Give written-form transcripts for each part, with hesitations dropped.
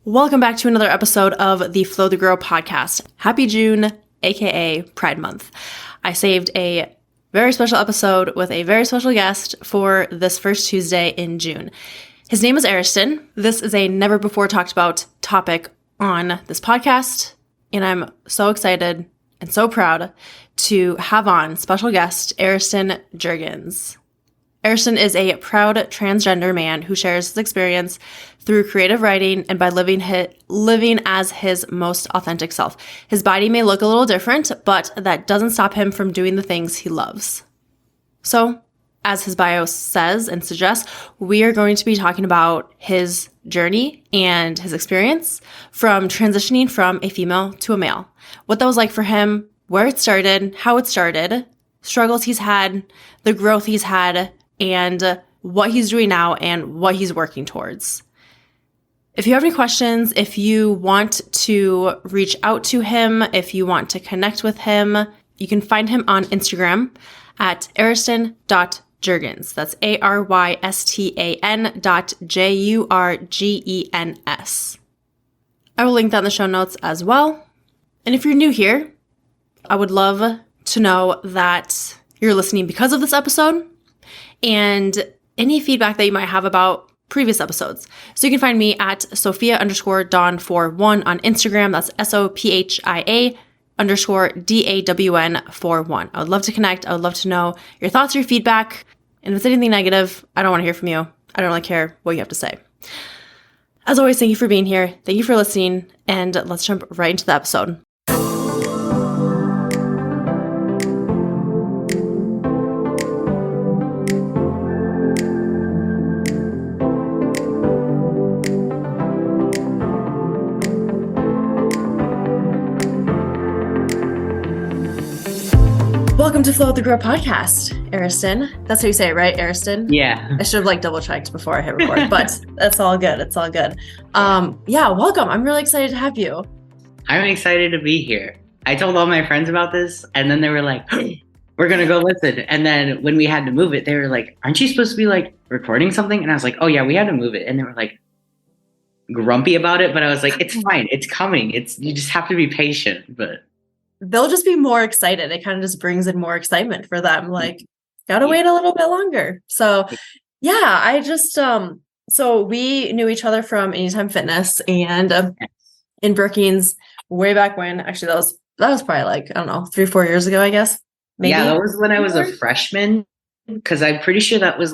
Welcome back to another episode of the Flow the Grow podcast. Happy June, aka Pride Month. I saved a very special episode with a very special guest for this first Tuesday in June. His name is Arystan. This is a never before talked about topic on this podcast, and I'm so excited and so proud to have on special guest Arystan Jurgens. Arystan is a proud transgender man who shares his experience through creative writing and by living as his most authentic self. His body may look a little different, but that doesn't stop him from doing the things he loves. So, as his bio says and suggests, we are going to be talking about his journey and his experience from transitioning from a female to a male. What that was like for him, where it started, how it started, struggles he's had, the growth he's had, and what he's doing now and what he's working towards. If you have any questions, if you want to reach out to him, if you want to connect with him, you can find him on Instagram at arystan.jurgens. That's ARYSTAN.JURGENS. I will link that in the show notes as well. And if you're new here, I would love to know that you're listening because of this episode and any feedback that you might have about previous episodes. So you can find me at Sophia_Dawn41 on Instagram. That's SOPHIA_DAWN41. I would love to connect. I would love to know your thoughts, your feedback. And if it's anything negative, I don't want to hear from you. I don't really care what you have to say. As always, thank you for being here. Thank you for listening. And let's jump right into the episode. Welcome to Flow the Grow podcast, Arystan. That's how you say it, right? Arystan? Yeah. I should have double checked before I hit record, but that's all good. It's all good. Yeah, welcome. I'm really excited to have you. I'm excited to be here. I told all my friends about this, and then they were like, we're going to go listen. And then when we had to move it, they were like, aren't you supposed to be recording something? And I was like, oh yeah, we had to move it. And they were grumpy about it, but I was like, it's fine. It's coming. You just have to be patient, but they'll just be more excited. It kind of just brings in more excitement for them. Gotta wait a little bit longer. So yeah, I just, so we knew each other from Anytime Fitness and in Brookings way back when. Actually, that was probably I don't know, 3-4 years ago, I guess. Maybe. Yeah, that was when I was a freshman, because I'm pretty sure that was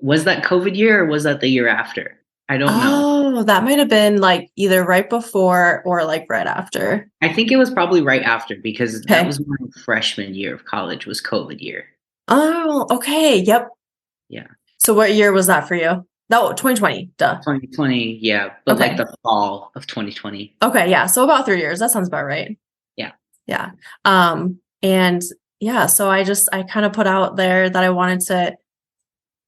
was that COVID year or was that the year after? I don't know. Oh, that might have been either right before or right after. I think it was probably right after, because that was my freshman year of college, was COVID year. Oh, okay. Yep. Yeah. So what year was that for you? No, 2020. Duh. 2020, yeah. But okay. The fall of 2020. Okay, yeah. So about 3 years. That sounds about right. Yeah. Yeah. And yeah, so I kind of put out there that I wanted to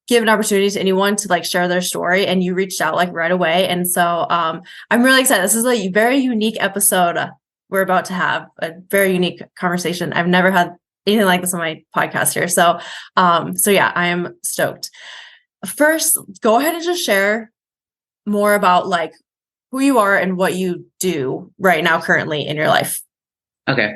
give an opportunity to anyone to share their story, and you reached out right away. And so I'm really excited. This is a very unique episode. We're about to have a very unique conversation. I've never had anything like this on my podcast here. So yeah, I am stoked. First, go ahead and just share more about who you are and what you do right now currently in your life. Okay.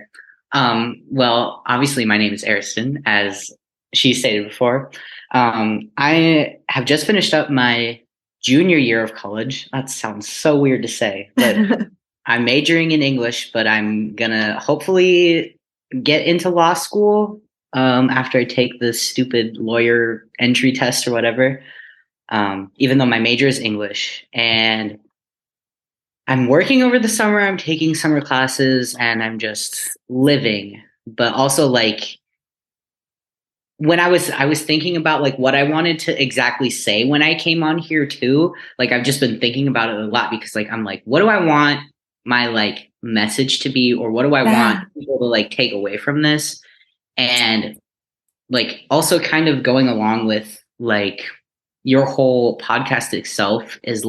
Well, obviously my name is Arystan, as she stated before. I have just finished up my junior year of college. That sounds so weird to say, but I'm majoring in English, but I'm gonna hopefully get into law school after I take the stupid lawyer entry test or whatever, even though my major is English. And I'm working over the summer. I'm taking summer classes and I'm just living, but also when I was thinking about what I wanted to exactly say when I came on here too. I've just been thinking about it a lot, because I'm what do I want my message to be, or what do I want people to take away from this? And also kind of going along with your whole podcast itself is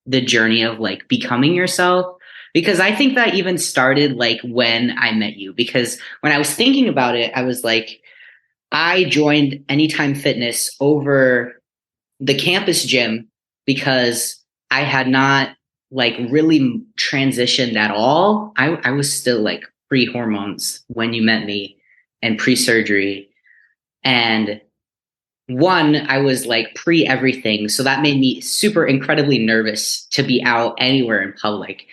the journey of becoming yourself. Because I think that even started when I met you, because when I was thinking about it, I was I joined Anytime Fitness over the campus gym because I had not like really transitioned at all. I was still like pre-hormones when you met me and pre-surgery. And one, I was like pre everything. So that made me super incredibly nervous to be out anywhere in public,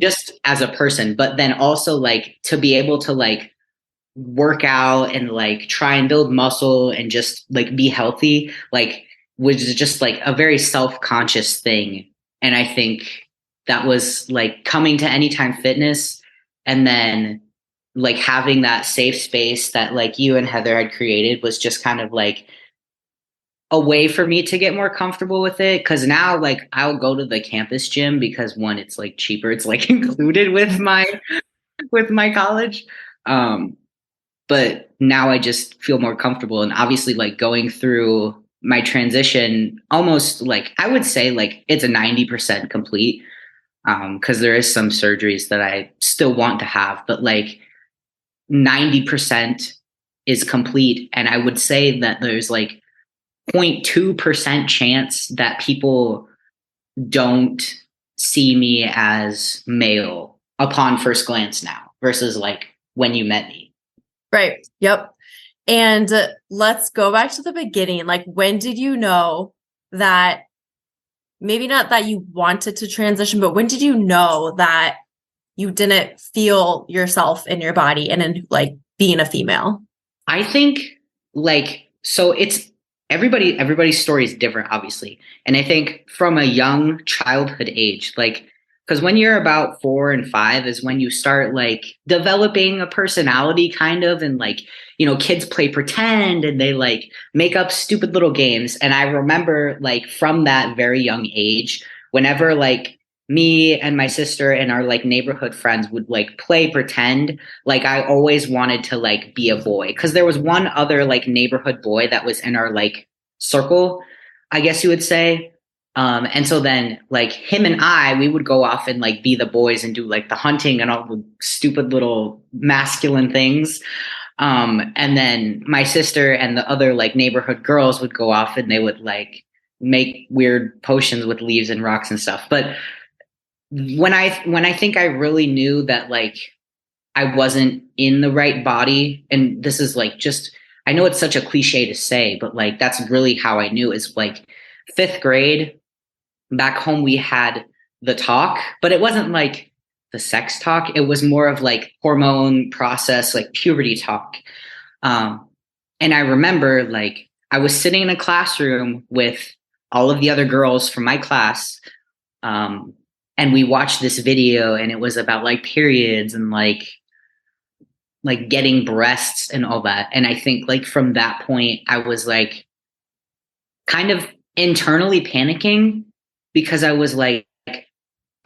just as a person. But then also like to be able to like work out and like try and build muscle and just like be healthy, like was just like a very self-conscious thing. And I think that was like coming to Anytime Fitness and then like having that safe space that like you and Heather had created was just kind of like a way for me to get more comfortable with it. Cause now like I'll go to the campus gym because one, it's like cheaper. It's like included with my college. But now I just feel more comfortable. And obviously like going through my transition, almost like I would say like it's a 90% complete. Cause there is some surgeries that I still want to have, but like 90% is complete. And I would say that there's like 0.2% chance that people don't see me as male upon first glance now versus like when you met me. Right. Yep. And let's go back to the beginning. Like, when did you know that maybe not that you wanted to transition, but when did you know that you didn't feel yourself in your body and in like being a female? I think like, so it's everybody's story is different, obviously. And I think from a young childhood age, like, because when you're about 4 and 5 is when you start like developing a personality kind of, and like, kids play pretend and they like make up stupid little games. And I remember like from that very young age, whenever like me and my sister and our like neighborhood friends would like play pretend, like I always wanted to like be a boy because there was one other like neighborhood boy that was in our like circle, I guess you would say. And so then like him and we would go off and like be the boys and do like the hunting and all the stupid little masculine things. And then my sister and the other like neighborhood girls would go off and they would like make weird potions with leaves and rocks and stuff. But when I think I really knew that like I wasn't in the right body, and this is like just, I know it's such a cliche to say, but like that's really how I knew, is like 5th grade. Back home we had the talk, but it wasn't like the sex talk. It was more of like hormone process, like puberty talk. And I remember like I was sitting in a classroom with all of the other girls from my class. And we watched this video and it was about like periods and like getting breasts and all that. And I think like from that point, I was like kind of internally panicking because I was like,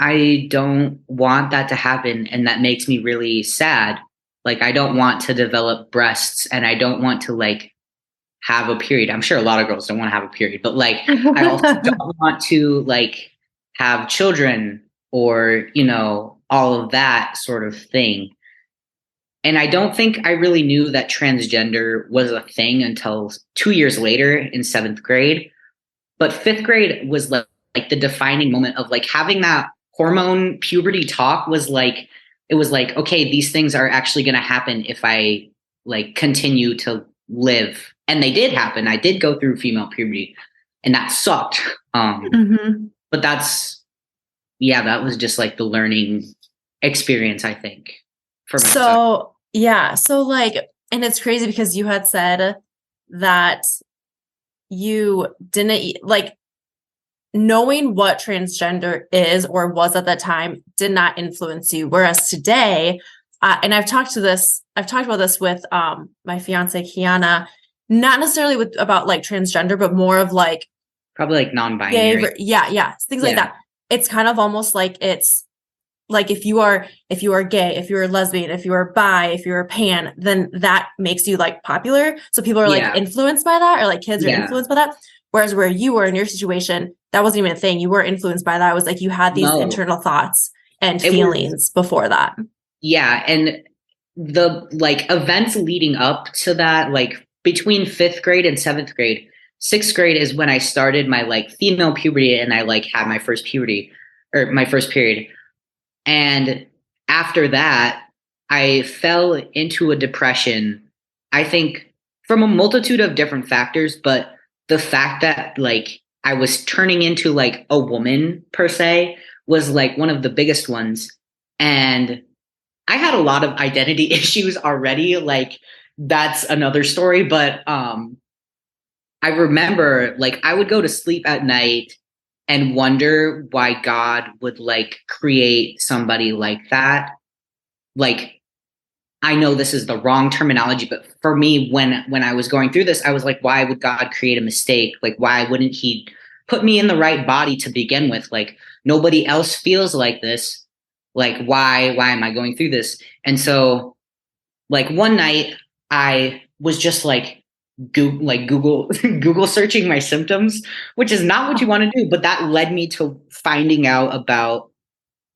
I don't want that to happen. And that makes me really sad. Like, I don't want to develop breasts and I don't want to like have a period. I'm sure a lot of girls don't want to have a period, but like, I also don't want to like have children or, all of that sort of thing. And I don't think I really knew that transgender was a thing until 2 years later in 7th grade. But 5th grade was like the defining moment of like having that hormone puberty talk was like, it was like, okay, these things are actually going to happen if I like continue to live. And they did happen. I did go through female puberty and that sucked. But that was just like the learning experience, I think, for myself. So like, and it's crazy because you had said that you didn't like knowing what transgender is or was at that time did not influence you. Whereas today, and I've talked about this with my fiance Kiana, not necessarily about like transgender, but more of like probably like non-binary. Things like that. It's kind of almost like it's like if you are gay, if you're a lesbian, if you're bi, if you're a pan, then that makes you like popular. So people are like influenced by that, or like kids are influenced by that. Whereas where you were in your situation, that wasn't even a thing. You were influenced by that. It was like you had these internal thoughts and feelings before that. Yeah. And the like events leading up to that, like between 5th grade and 7th grade, sixth grade is when I started my like female puberty, and I like had my first puberty or my first period. And after that, I fell into a depression, I think from a multitude of different factors, but the fact that like I was turning into like a woman per se was like one of the biggest ones. And I had a lot of identity issues already. Like that's another story, but I remember like I would go to sleep at night and wonder why God would like create somebody like that. Like I know this is the wrong terminology, but for me, when I was going through this, I was like, why would God create a mistake? Like, why wouldn't He put me in the right body to begin with? Like, nobody else feels like this. Like, why am I going through this? And so, like one night, I was just like Google Google searching my symptoms, which is not what you want to do, but that led me to finding out about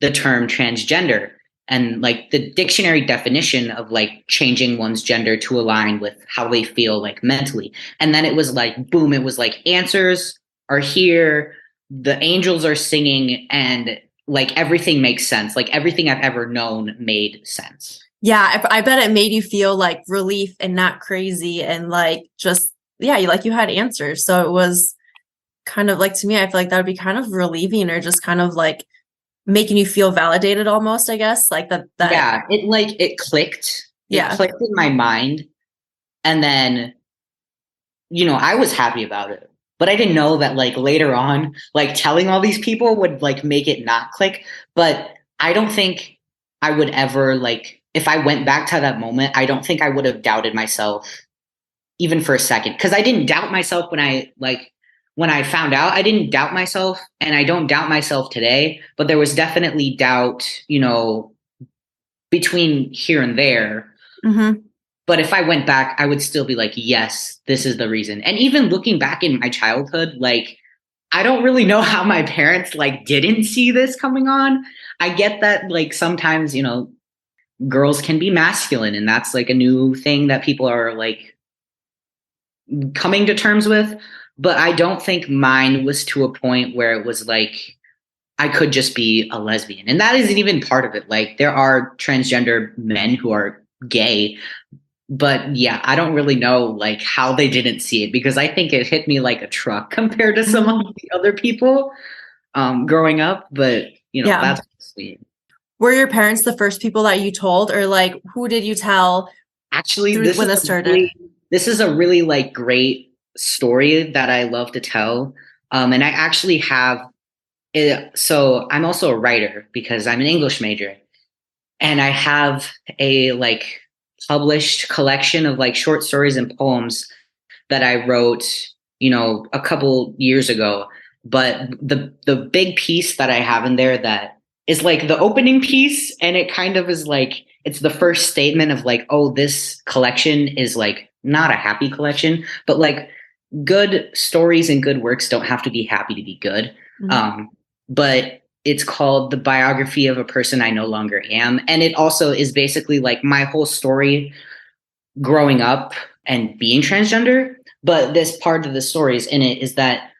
the term transgender and like the dictionary definition of like changing one's gender to align with how they feel like mentally. And then it was like boom, it was like answers are here, the angels are singing, and like everything makes sense. Like everything I've ever known made sense. Yeah, I bet it made you feel like relief and not crazy and like just yeah, you had answers. So it was kind of like to me, I feel like that would be kind of relieving or just kind of like making you feel validated almost, I guess. Like that Yeah, it clicked. It clicked in my mind. And then, I was happy about it. But I didn't know that like later on, like telling all these people would like make it not click. But I don't think I would ever like if I went back to that moment, I don't think I would have doubted myself even for a second. Because I didn't doubt myself when I found out. I didn't doubt myself, and I don't doubt myself today, but there was definitely doubt, between here and there. Mm-hmm. But if I went back, I would still be like, yes, this is the reason. And even looking back in my childhood, like, I don't really know how my parents like didn't see this coming on. I get that like sometimes, girls can be masculine, and that's like a new thing that people are like coming to terms with. But I don't think mine was to a point where it was like I could just be a lesbian. And that isn't even part of it. Like there are transgender men who are gay, but yeah, I don't really know like how they didn't see it, because I think it hit me like a truck compared to some of the other people growing up. But that's sweet. Were your parents the first people that you told, or like who did you tell? Actually, when this started? This is a really like great story that I love to tell. And I actually have it. So I'm also a writer because I'm an English major, and I have a like published collection of like short stories and poems that I wrote, a couple years ago. But the big piece that I have in there that is like the opening piece, and it kind of is like it's the first statement of like, oh, this collection is like not a happy collection, but like good stories and good works don't have to be happy to be good. Mm-hmm. But it's called The Biography of a Person I No Longer Am. And it also is basically like my whole story growing up and being transgender. But this part of the stories in it is that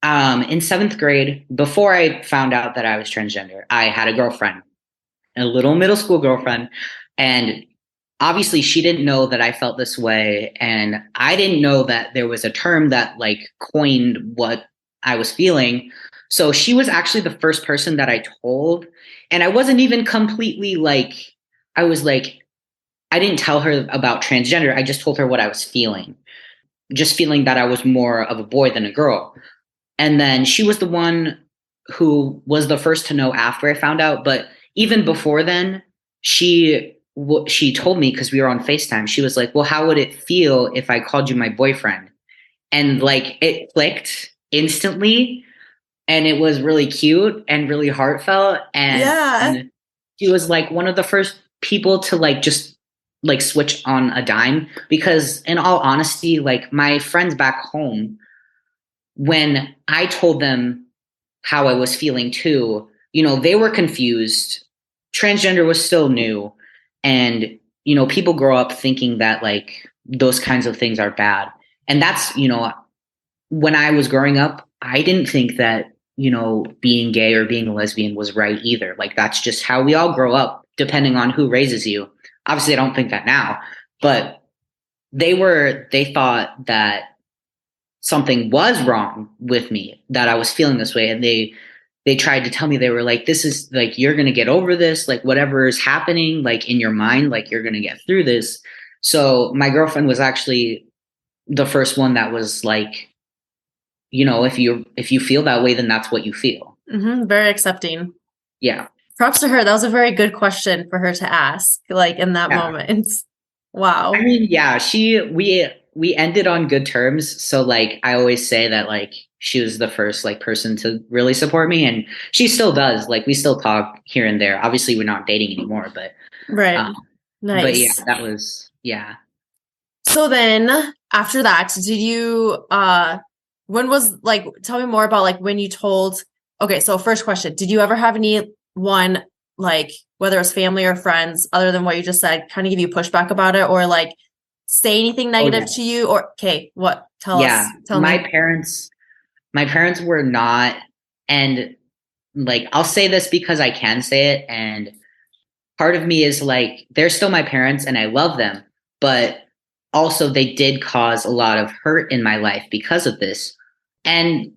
in seventh grade, before I found out that I was transgender, I had a girlfriend, a little middle school girlfriend. And obviously she didn't know that I felt this way. And I didn't know that there was a term that like coined what I was feeling. So she was actually the first person that I told. And I wasn't even completely like, I was like, I didn't tell her about transgender. I just told her what I was feeling, just feeling that I was more of a boy than a girl. And then she was the one who was the first to know after I found out. But even before then, she told me, because we were on FaceTime, she was like, well, how would it feel if I called you my boyfriend? And like it clicked instantly. And it was really cute and really heartfelt. And she was like one of the first people to like just like switch on a dime, because in all honesty, like my friends back home, when I told them how I was feeling too, they were confused. Transgender was still new. And, people grow up thinking that like those kinds of things are bad. And that's, when I was growing up, I didn't think that, being gay or being a lesbian was right either. Like, that's just how we all grow up, depending on who raises you. Obviously, I don't think that now, but they thought that something was wrong with me, that I was feeling this way. And they tried to tell me, they were like, this is like, you're going to get over this, like whatever is happening, like in your mind, like you're going to get through this. So my girlfriend was actually the first one that was like, if you feel that way, then that's what you feel. Very accepting. Yeah. Props to her. That was a very good question for her to ask, like in that moment. Wow. I mean, yeah, we ended on good terms. So like, I always say that like she was the first like person to really support me, and she still does. Like, we still talk here and there. Obviously, we're not dating anymore, but right. Nice. But yeah, that was So then after that, did you when was like, tell me more about like when you told, okay, so first question, did you ever have anyone, like whether it's family or friends, other than what you just said, kind of give you pushback about it, or like say anything negative to you? Or okay, what? Tell my me. My parents were not, and like, I'll say this because I can say it, and part of me is like, they're still my parents and I love them, but also they did cause a lot of hurt in my life because of this. And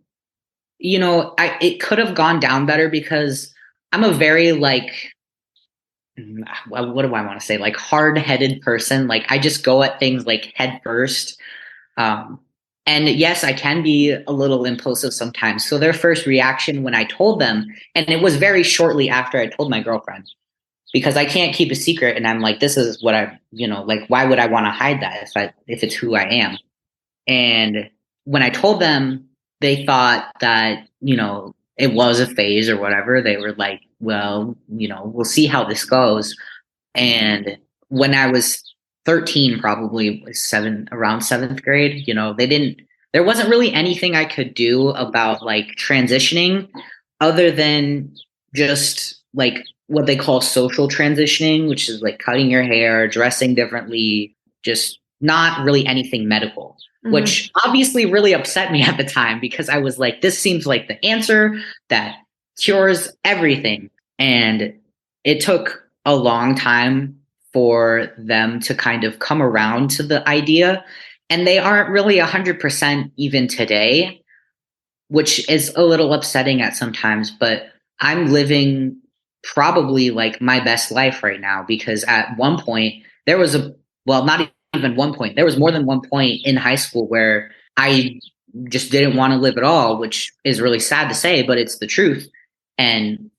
it could have gone down better, because I'm a very like, what do I want to say? Like, hard-headed person. Like, I just go at things like head first. And yes, I can be a little impulsive sometimes. So their first reaction when I told them, and it was very shortly after I told my girlfriend, because I can't keep a secret. And I'm like, this is what like, why would I want to hide that if it's who I am? And when I told them, they thought that, it was a phase or whatever. They were like, well, we'll see how this goes. And when I was 13, probably around seventh grade, there wasn't really anything I could do about like transitioning, other than just like what they call social transitioning, which is like cutting your hair, dressing differently, just not really anything medical, which obviously really upset me at the time, because I was like, this seems like the answer that cures everything. And it took a long time for them to kind of come around to the idea. And they aren't really 100% even today, which is a little upsetting at sometimes. But I'm living probably like my best life right now, because at one point there was not even one point, there was more than one point in high school where I just didn't want to live at all, which is really sad to say, but it's the truth. And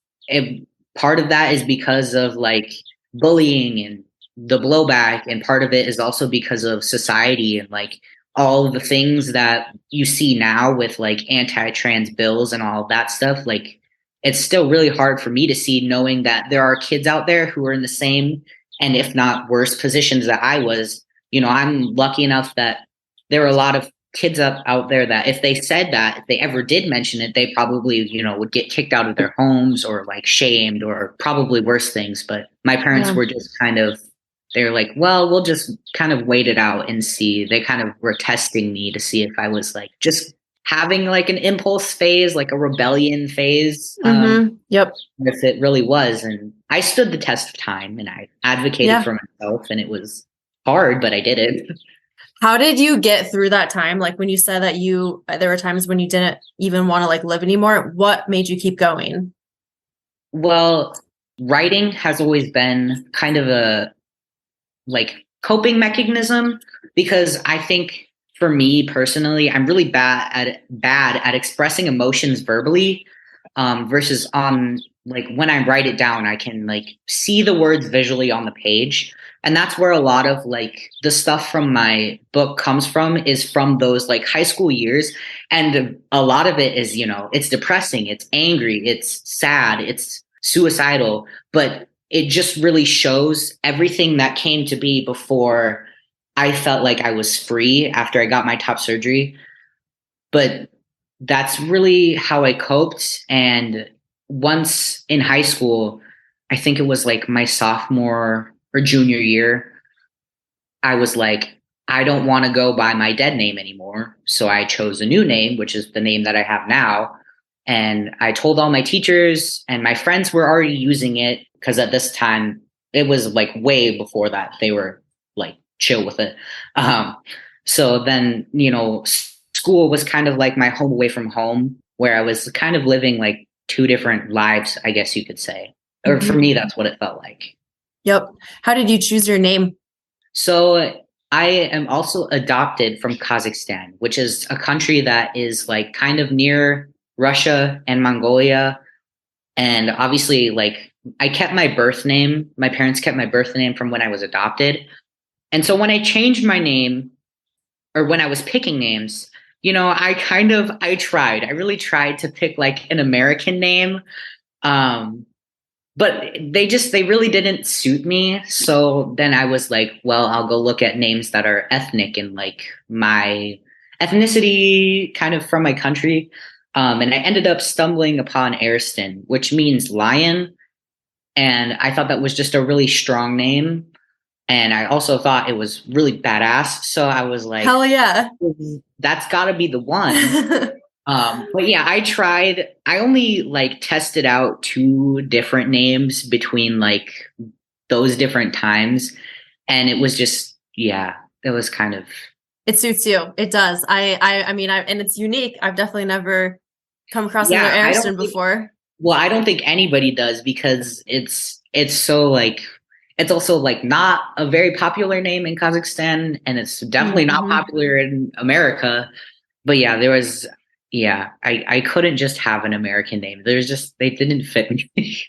part of that is because of like bullying and the blowback, and part of it is also because of society and like all of the things that you see now with like anti-trans bills and all of that stuff. Like, it's still really hard for me to see, knowing that there are kids out there who are in the same, and if not worse, positions that I was. I'm lucky enough that there are a lot of kids out there that if they ever did mention it, they probably, would get kicked out of their homes or like shamed or probably worse things. But my parents were just kind of, they're like, well, we'll just kind of wait it out and see. They kind of were testing me to see if I was like just having like an impulse phase, like a rebellion phase. Yep. If it really was. And I stood the test of time, and I advocated for myself, and it was hard, but I did it. How did you get through that time? Like, when you said that there were times when you didn't even want to like live anymore, what made you keep going? Well, writing has always been kind of a like coping mechanism, because I think for me personally, I'm really bad at expressing emotions verbally, versus on like when I write it down, I can like see the words visually on the page. And that's where a lot of like the stuff from my book comes from, is from those like high school years. And a lot of it is, it's depressing, it's angry, it's sad, it's suicidal, but it just really shows everything that came to be before I felt like I was free after I got my top surgery. But that's really how I coped. And once in high school, I think it was like my sophomore or junior year, I was like, I don't want to go by my dead name anymore. So I chose a new name, which is the name that I have now. And I told all my teachers, and my friends were already using it because at this time it was like way before that they were like chill with it. Um, so then, school was kind of like my home away from home, where I was kind of living like two different lives, I guess you could say. Or for me, that's what it felt like. Yep. How did you choose your name? So I am also adopted from Kazakhstan, which is a country that is like kind of near Russia and Mongolia. And obviously, like I kept my birth name. My parents kept my birth name from when I was adopted. And so when I changed my name, or when I was picking names, I really tried to pick like an American name. Um, but they really didn't suit me. So then I was like, well, I'll go look at names that are ethnic and like my ethnicity kind of from my country. And I ended up stumbling upon Arystan, which means lion. And I thought that was just a really strong name. And I also thought it was really badass. So I was like, hell yeah, that's got to be the one. But yeah, I only like tested out two different names between like those different times. And it was just, yeah, it was kind of. It suits you. It does. I mean, and it's unique. I've definitely never come across another Yeah, Arystan before. Well, I don't think anybody does because it's so like, it's also like not a very popular name in Kazakhstan, and it's definitely not popular in America. But yeah, yeah, I couldn't just have an American name. They didn't fit me.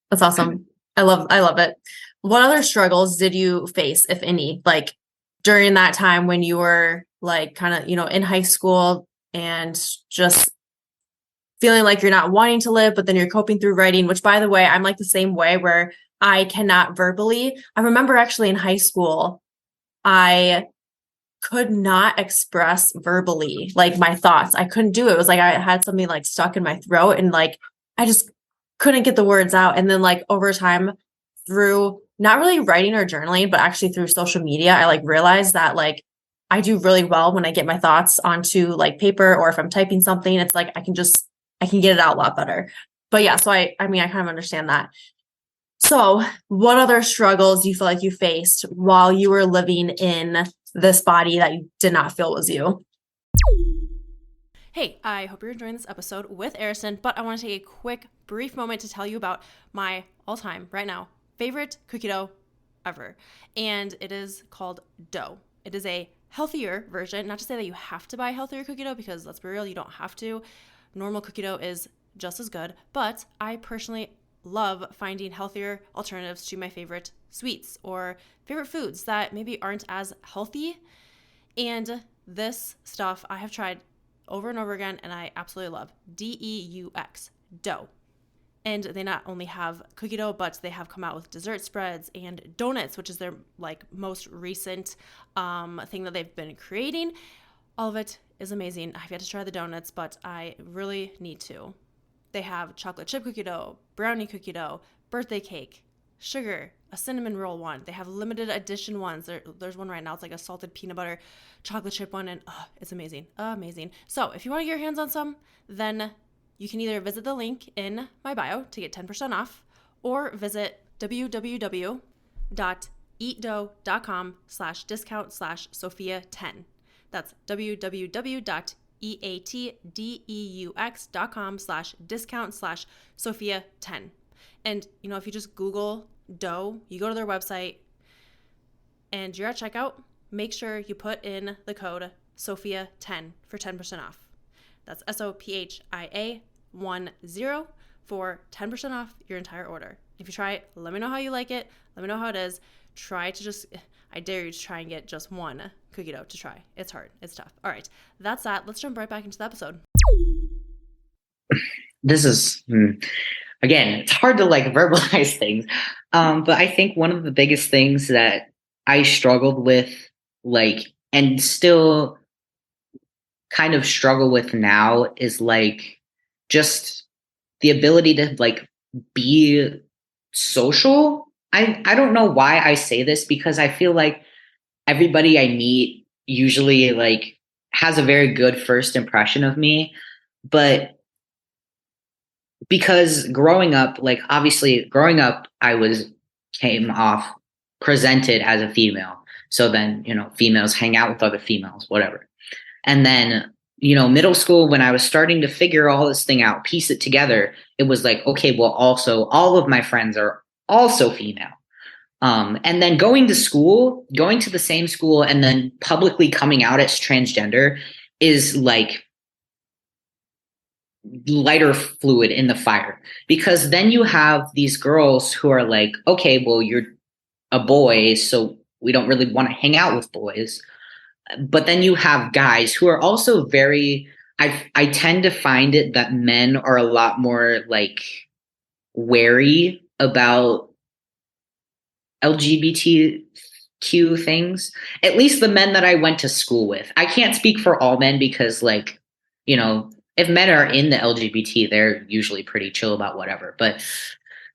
That's awesome. I love it. What other struggles did you face, if any, like during that time when you were like kind of, in high school and just feeling like you're not wanting to live, but then you're coping through writing, which by the way, I'm like the same way where I cannot verbally. I remember actually in high school, I could not express verbally like my thoughts. I couldn't do it. It was like I had something like stuck in my throat and like I just couldn't get the words out. And then like over time through not really writing or journaling, but actually through social media, I like realized that like I do really well when I get my thoughts onto like paper, or if I'm typing something, it's like I can get it out a lot better. But yeah, so I mean I kind of understand that. So, what other struggles do you feel like you faced while you were living in this body that you did not feel was you? Hey, I hope you're enjoying this episode with Arystan, but I want to take a quick, brief moment to tell you about my all-time, right now, favorite cookie dough ever. And it is called dough. It is a healthier version. Not to say that you have to buy healthier cookie dough, because let's be real, you don't have to. Normal cookie dough is just as good, but I personally love finding healthier alternatives to my favorite sweets or favorite foods that maybe aren't as healthy. And this stuff I have tried over and over again, and I absolutely love. DEUX, dough. And they not only have cookie dough, but they have come out with dessert spreads and donuts, which is their like most recent thing that they've been creating. All of it is amazing. I've yet to try the donuts, but I really need to. They have chocolate chip cookie dough, brownie cookie dough, birthday cake, sugar, a cinnamon roll one. They have limited edition ones. There's one right now. It's like a salted peanut butter chocolate chip one, and it's amazing. Amazing. So if you want to get your hands on some, then you can either visit the link in my bio to get 10% off, or visit www.eatdough.com/discount/Sophia10. That's www.eatdough.com/discount/Sophia10. And, if you just Google dough, you go to their website and you're at checkout, make sure you put in the code Sophia10 for 10% off. That's SOPHIA10 for 10% off your entire order. If you try it, let me know how you like it. Let me know how it is. I dare you to try and get just one cookie dough to try. It's hard. It's tough. All right. That's that. Let's jump right back into the episode. This is, again, it's hard to like verbalize things. But I think one of the biggest things that I struggled with, like, and still kind of struggle with now is like just the ability to like be social. I don't know why I say this, because I feel like everybody I meet usually like has a very good first impression of me, but because growing up, like obviously growing up, I was came off presented as a female. So then, females hang out with other females, whatever. And then, middle school, when I was starting to figure all this thing out, piece it together, it was like, okay, well, also all of my friends are also female. And then going to the same school and then publicly coming out as transgender is like lighter fluid in the fire, because then you have these girls who are like, okay, well, you're a boy, so we don't really want to hang out with boys. But then you have guys who are also very, I tend to find it that men are a lot more like wary about LGBTQ things. At least the men that I went to school with. I can't speak for all men because, like, if men are in the LGBT, they're usually pretty chill about whatever. But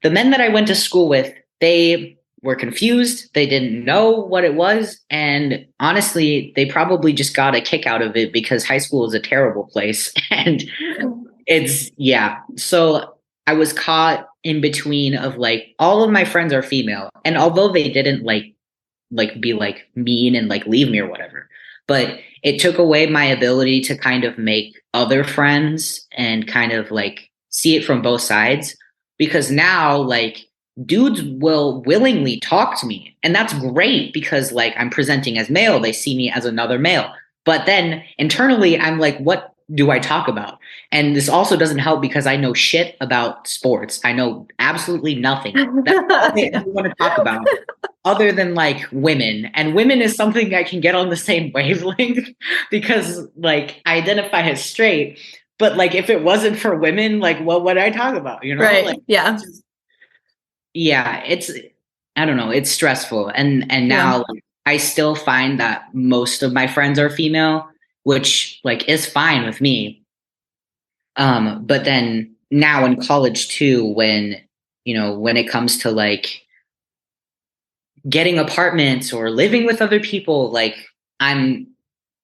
the men that I went to school with, they were confused. They didn't know what it was. And honestly, they probably just got a kick out of it because high school is a terrible place. And yeah. So I was caught in between of like, all of my friends are female. And although they didn't like be like mean and like leave me or whatever, but it took away my ability to kind of make other friends and kind of like see it from both sides, because now like dudes will willingly talk to me, and that's great because like I'm presenting as male, they see me as another male, but then internally I'm like, what do I talk about? And this also doesn't help because I know shit about sports. I know absolutely nothing. That's what I want to talk about other than like women. And women is something I can get on the same wavelength because like I identify as straight. But like if it wasn't for women, like what would I talk about? Right. Like, yeah. It's I don't know, it's stressful. And now like, I still find that most of my friends are female, which like is fine with me. But then now in college too, when it comes to like getting apartments or living with other people, like I'm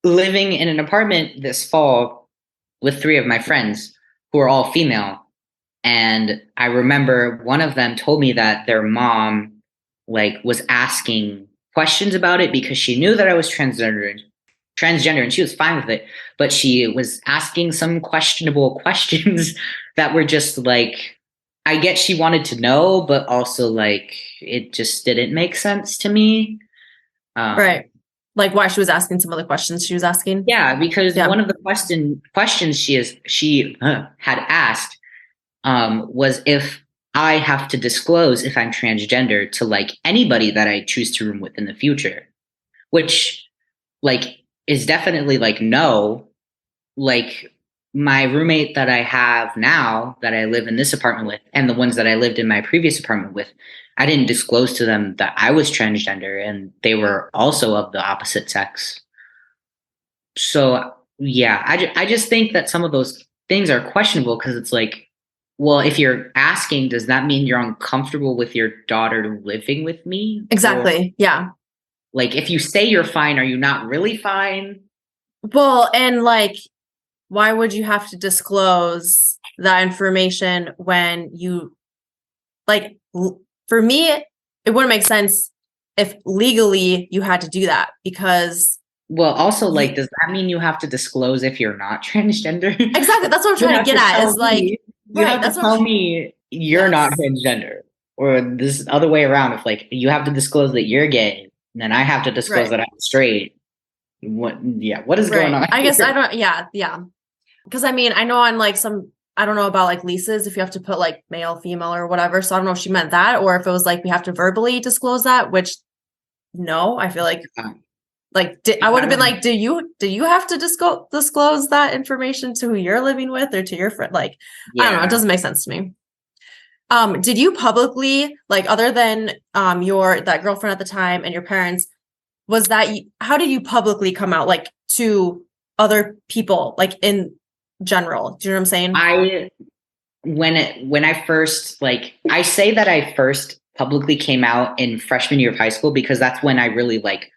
living in an apartment this fall with 3 of my friends who are all female. And I remember one of them told me that their mom like was asking questions about it because she knew that I was transgender and she was fine with it, but she was asking some questionable questions that were just like, I get she wanted to know, but also like it just didn't make sense to me. Right. Like why she was asking some of the questions she was asking. Yeah, because one of the questions she had asked was if I have to disclose if I'm transgender to like anybody that I choose to room with in the future, which like is definitely like no. Like my roommate that I have now that I live in this apartment with and the ones that I lived in my previous apartment with, I didn't disclose to them that I was transgender and they were also of the opposite sex. So yeah, I just think that some of those things are questionable because it's like, well, if you're asking, does that mean you're uncomfortable with your daughter living with me? Exactly. Yeah. Like if you say you're fine, are you not really fine? Well, and like, why would you have to disclose that information when you like, for me, it wouldn't make sense if legally you had to do that because. Well, also like, does that mean you have to disclose if you're not transgender? Exactly. That's what I'm trying to get at is like, you have to tell me you're not transgender, or this other way around. If like you have to disclose that you're gay, then I have to disclose that I'm straight. What is going on? I guess I don't. Yeah. Because I mean, I know on like some, I don't know about like leases if you have to put like male, female, or whatever. So I don't know if she meant that or if it was like we have to verbally disclose that. Which no, I feel like I would have been like, do you have to disclose that information to who you're living with or to your friend? Like, I don't know. It doesn't make sense to me. Did you publicly, like, other than that girlfriend at the time and your parents, how did you publicly come out like to other people, like in general? Do you know what I'm saying? When I first I say that I first publicly came out in freshman year of high school because that's when I really like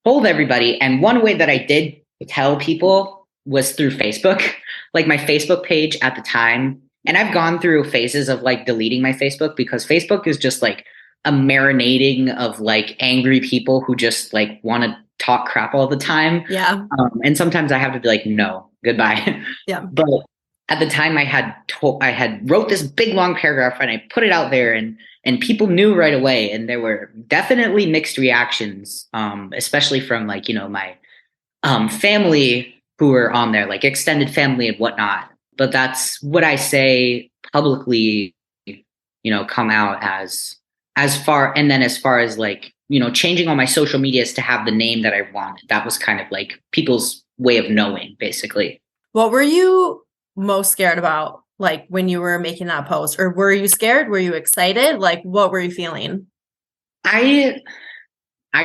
told everybody. And one way that I did tell people was through Facebook, like my Facebook page at the time. And I've gone through phases of like deleting my Facebook because Facebook is just like a marinating of like angry people who just like want to talk crap all the time. Yeah. And sometimes I have to be like, no, goodbye. Yeah. But at the time I had wrote this big long paragraph and I put it out there and people knew right away. And there were definitely mixed reactions, especially from like, my family who were on there, like extended family and whatnot. But that's what I say publicly, come out as far. And then as far as like, changing all my social medias to have the name that I wanted, that was kind of like people's way of knowing, basically. What were you most scared about, like when you were making that post? Or were you scared? Were you excited? Like, what were you feeling? I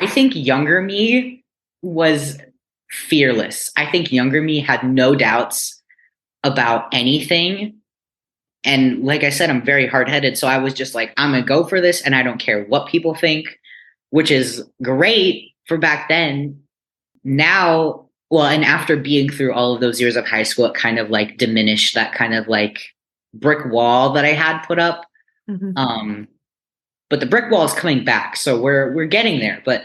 think younger me was fearless. I think younger me had no doubts about anything. And like I said, I'm very hard-headed. So I was just like, I'm going to go for this and I don't care what people think, which is great for back then. Now, well, and after being through all of those years of high school, it kind of like diminished that kind of like brick wall that I had put up. Mm-hmm. But the brick wall is coming back. So we're getting there. But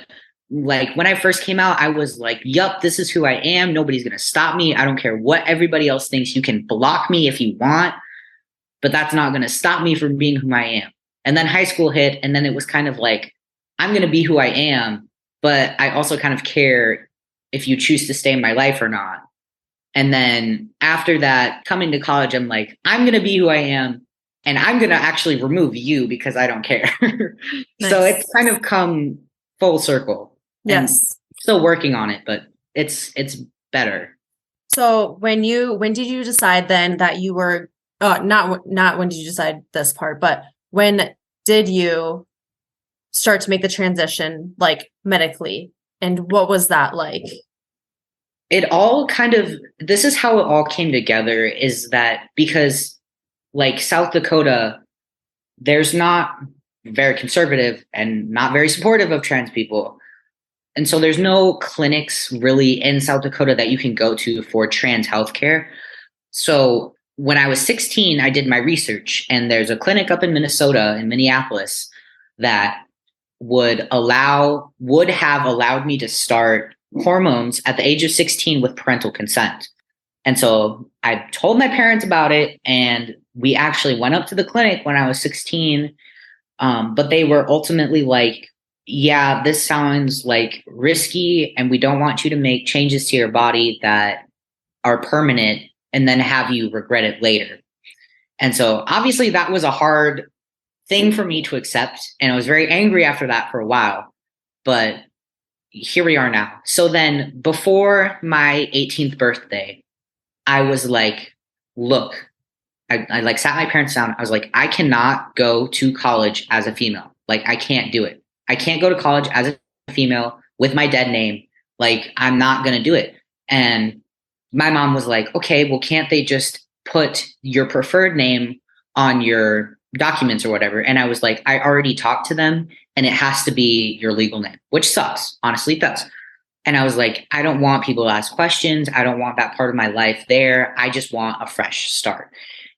like when I first came out, I was like, yup, this is who I am. Nobody's going to stop me. I don't care what everybody else thinks. You can block me if you want, but that's not going to stop me from being who I am. And then high school hit. And then it was kind of like, I'm going to be who I am, but I also kind of care if you choose to stay in my life or not. And then after that, coming to college, I'm like, I'm going to be who I am. And I'm going to actually remove you because I don't care. Nice. So it's kind of come full circle. Yes. And still working on it, but it's better. So when did you decide then that you were, not when did you decide this part, but when did you start to make the transition, like medically? And what was that like? It all this is how it all came together, is that because like South Dakota, there's not very conservative and not very supportive of trans people. And so there's no clinics really in South Dakota that you can go to for trans healthcare. So when I was 16, I did my research, and there's a clinic up in Minnesota, in Minneapolis, that would have allowed me to start hormones at the age of 16 with parental consent. And so I told my parents about it, and we actually went up to the clinic when I was 16. But they were ultimately like, yeah, this sounds like risky, and we don't want you to make changes to your body that are permanent and then have you regret it later. And so obviously that was a hard thing for me to accept. And I was very angry after that for a while, but here we are now. So then before my 18th birthday, I was like, look, I like sat my parents down. I was like, I cannot go to college as a female. Like, I can't do it. I can't go to college as a female with my dead name. Like, I'm not going to do it. And my mom was like, okay, well, can't they just put your preferred name on your documents or whatever? And I was like, I already talked to them, and it has to be your legal name, which sucks. Honestly, it does. And I was like, I don't want people to ask questions. I don't want that part of my life there. I just want a fresh start.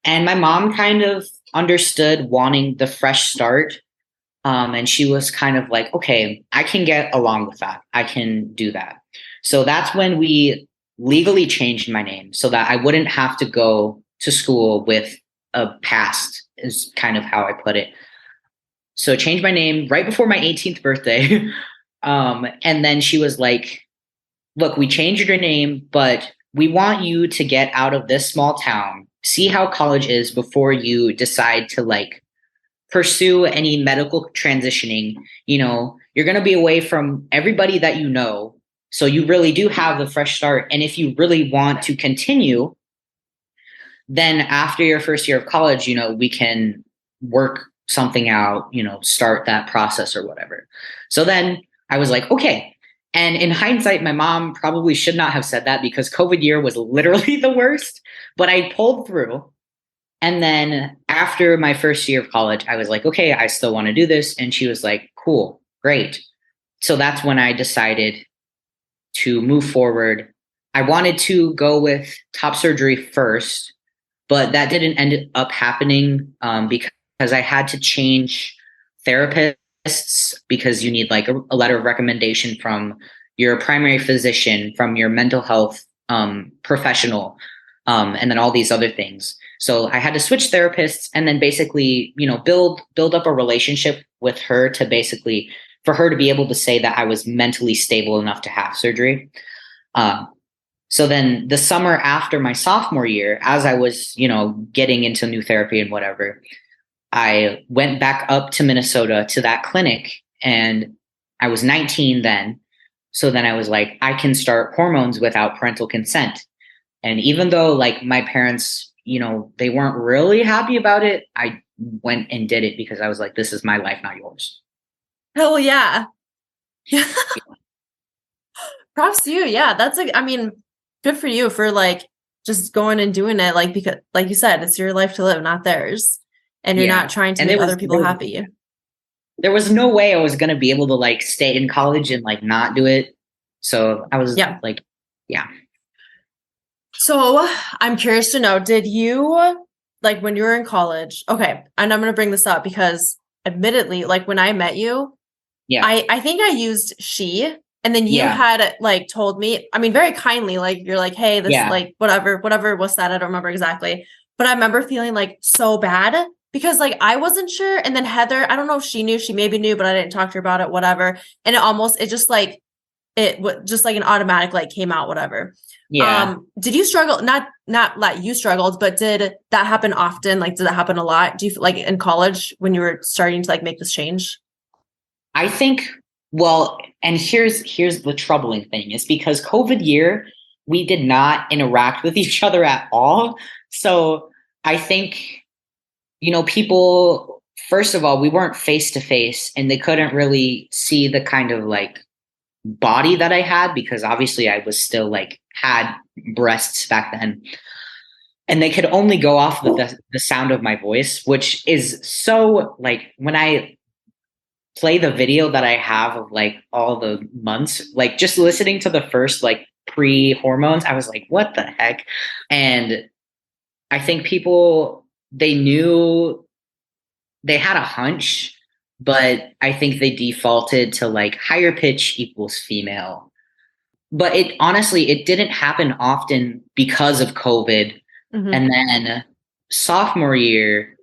And my mom kind of understood wanting the fresh start. And she was kind of like, okay, I can get along with that. I can do that. So that's when we legally changed my name so that I wouldn't have to go to school with a past, is kind of how I put it. So I changed my name right before my 18th birthday. And then she was like, look, we changed your name, but we want you to get out of this small town, see how college is before you decide to like pursue any medical transitioning. You know, you're going to be away from everybody that you know. So you really do have the fresh start. And if you really want to continue, then after your first year of college, you know, we can work something out, you know, start that process or whatever. So then I was like, okay. And in hindsight, my mom probably should not have said that because COVID year was literally the worst, but I pulled through. And then after my first year of college, I was like, okay, I still want to do this. And she was like, cool, great. So that's when I decided to move forward, I wanted to go with top surgery first, but that didn't end up happening because I had to change therapists because you need like a letter of recommendation from your primary physician, from your mental health professional, and then all these other things. So I had to switch therapists and then basically, build up a relationship with her to basically for her to be able to say that I was mentally stable enough to have surgery. So then the summer after my sophomore year, as I was, getting into new therapy and whatever, I went back up to Minnesota to that clinic, and I was 19 then. So then I was like, I can start hormones without parental consent. And even though like my parents, they weren't really happy about it, I went and did it because I was like, this is my life, not yours. Hell yeah. Props to you. Yeah. That's like, I mean, good for you for like just going and doing it. Like, because like you said, it's your life to live, not theirs. And you're not trying to make other people happy. There was no way I was going to be able to like stay in college and like not do it. So I was like, yeah. So I'm curious to know, did you like when you were in college? Okay. And I'm going to bring this up because admittedly, like when I met you, I think I used she, and then you had like told me, I mean, very kindly, like you're like, hey, this like whatever was that? I don't remember exactly. But I remember feeling like so bad because like I wasn't sure. And then Heather, I don't know if she knew, she maybe knew, but I didn't talk to her about it, whatever. And it just like an automatic like came out, whatever. Did you struggle? Not that you struggled, but did that happen often? Like, did that happen a lot? Do you like in college when you were starting to like make this change? I think, well, and here's the troubling thing is because COVID year, we did not interact with each other at all. So I think, people, first of all, we weren't face to face and they couldn't really see the kind of like body that I had because obviously I was still like had breasts back then. And they could only go off the sound of my voice, which is so like when I play the video that I have of like all the months, like just listening to the first like pre-hormones, I was like, what the heck? And I think people, they knew they had a hunch, but I think they defaulted to like higher pitch equals female. But it honestly, it didn't happen often because of COVID. Mm-hmm. And then sophomore year,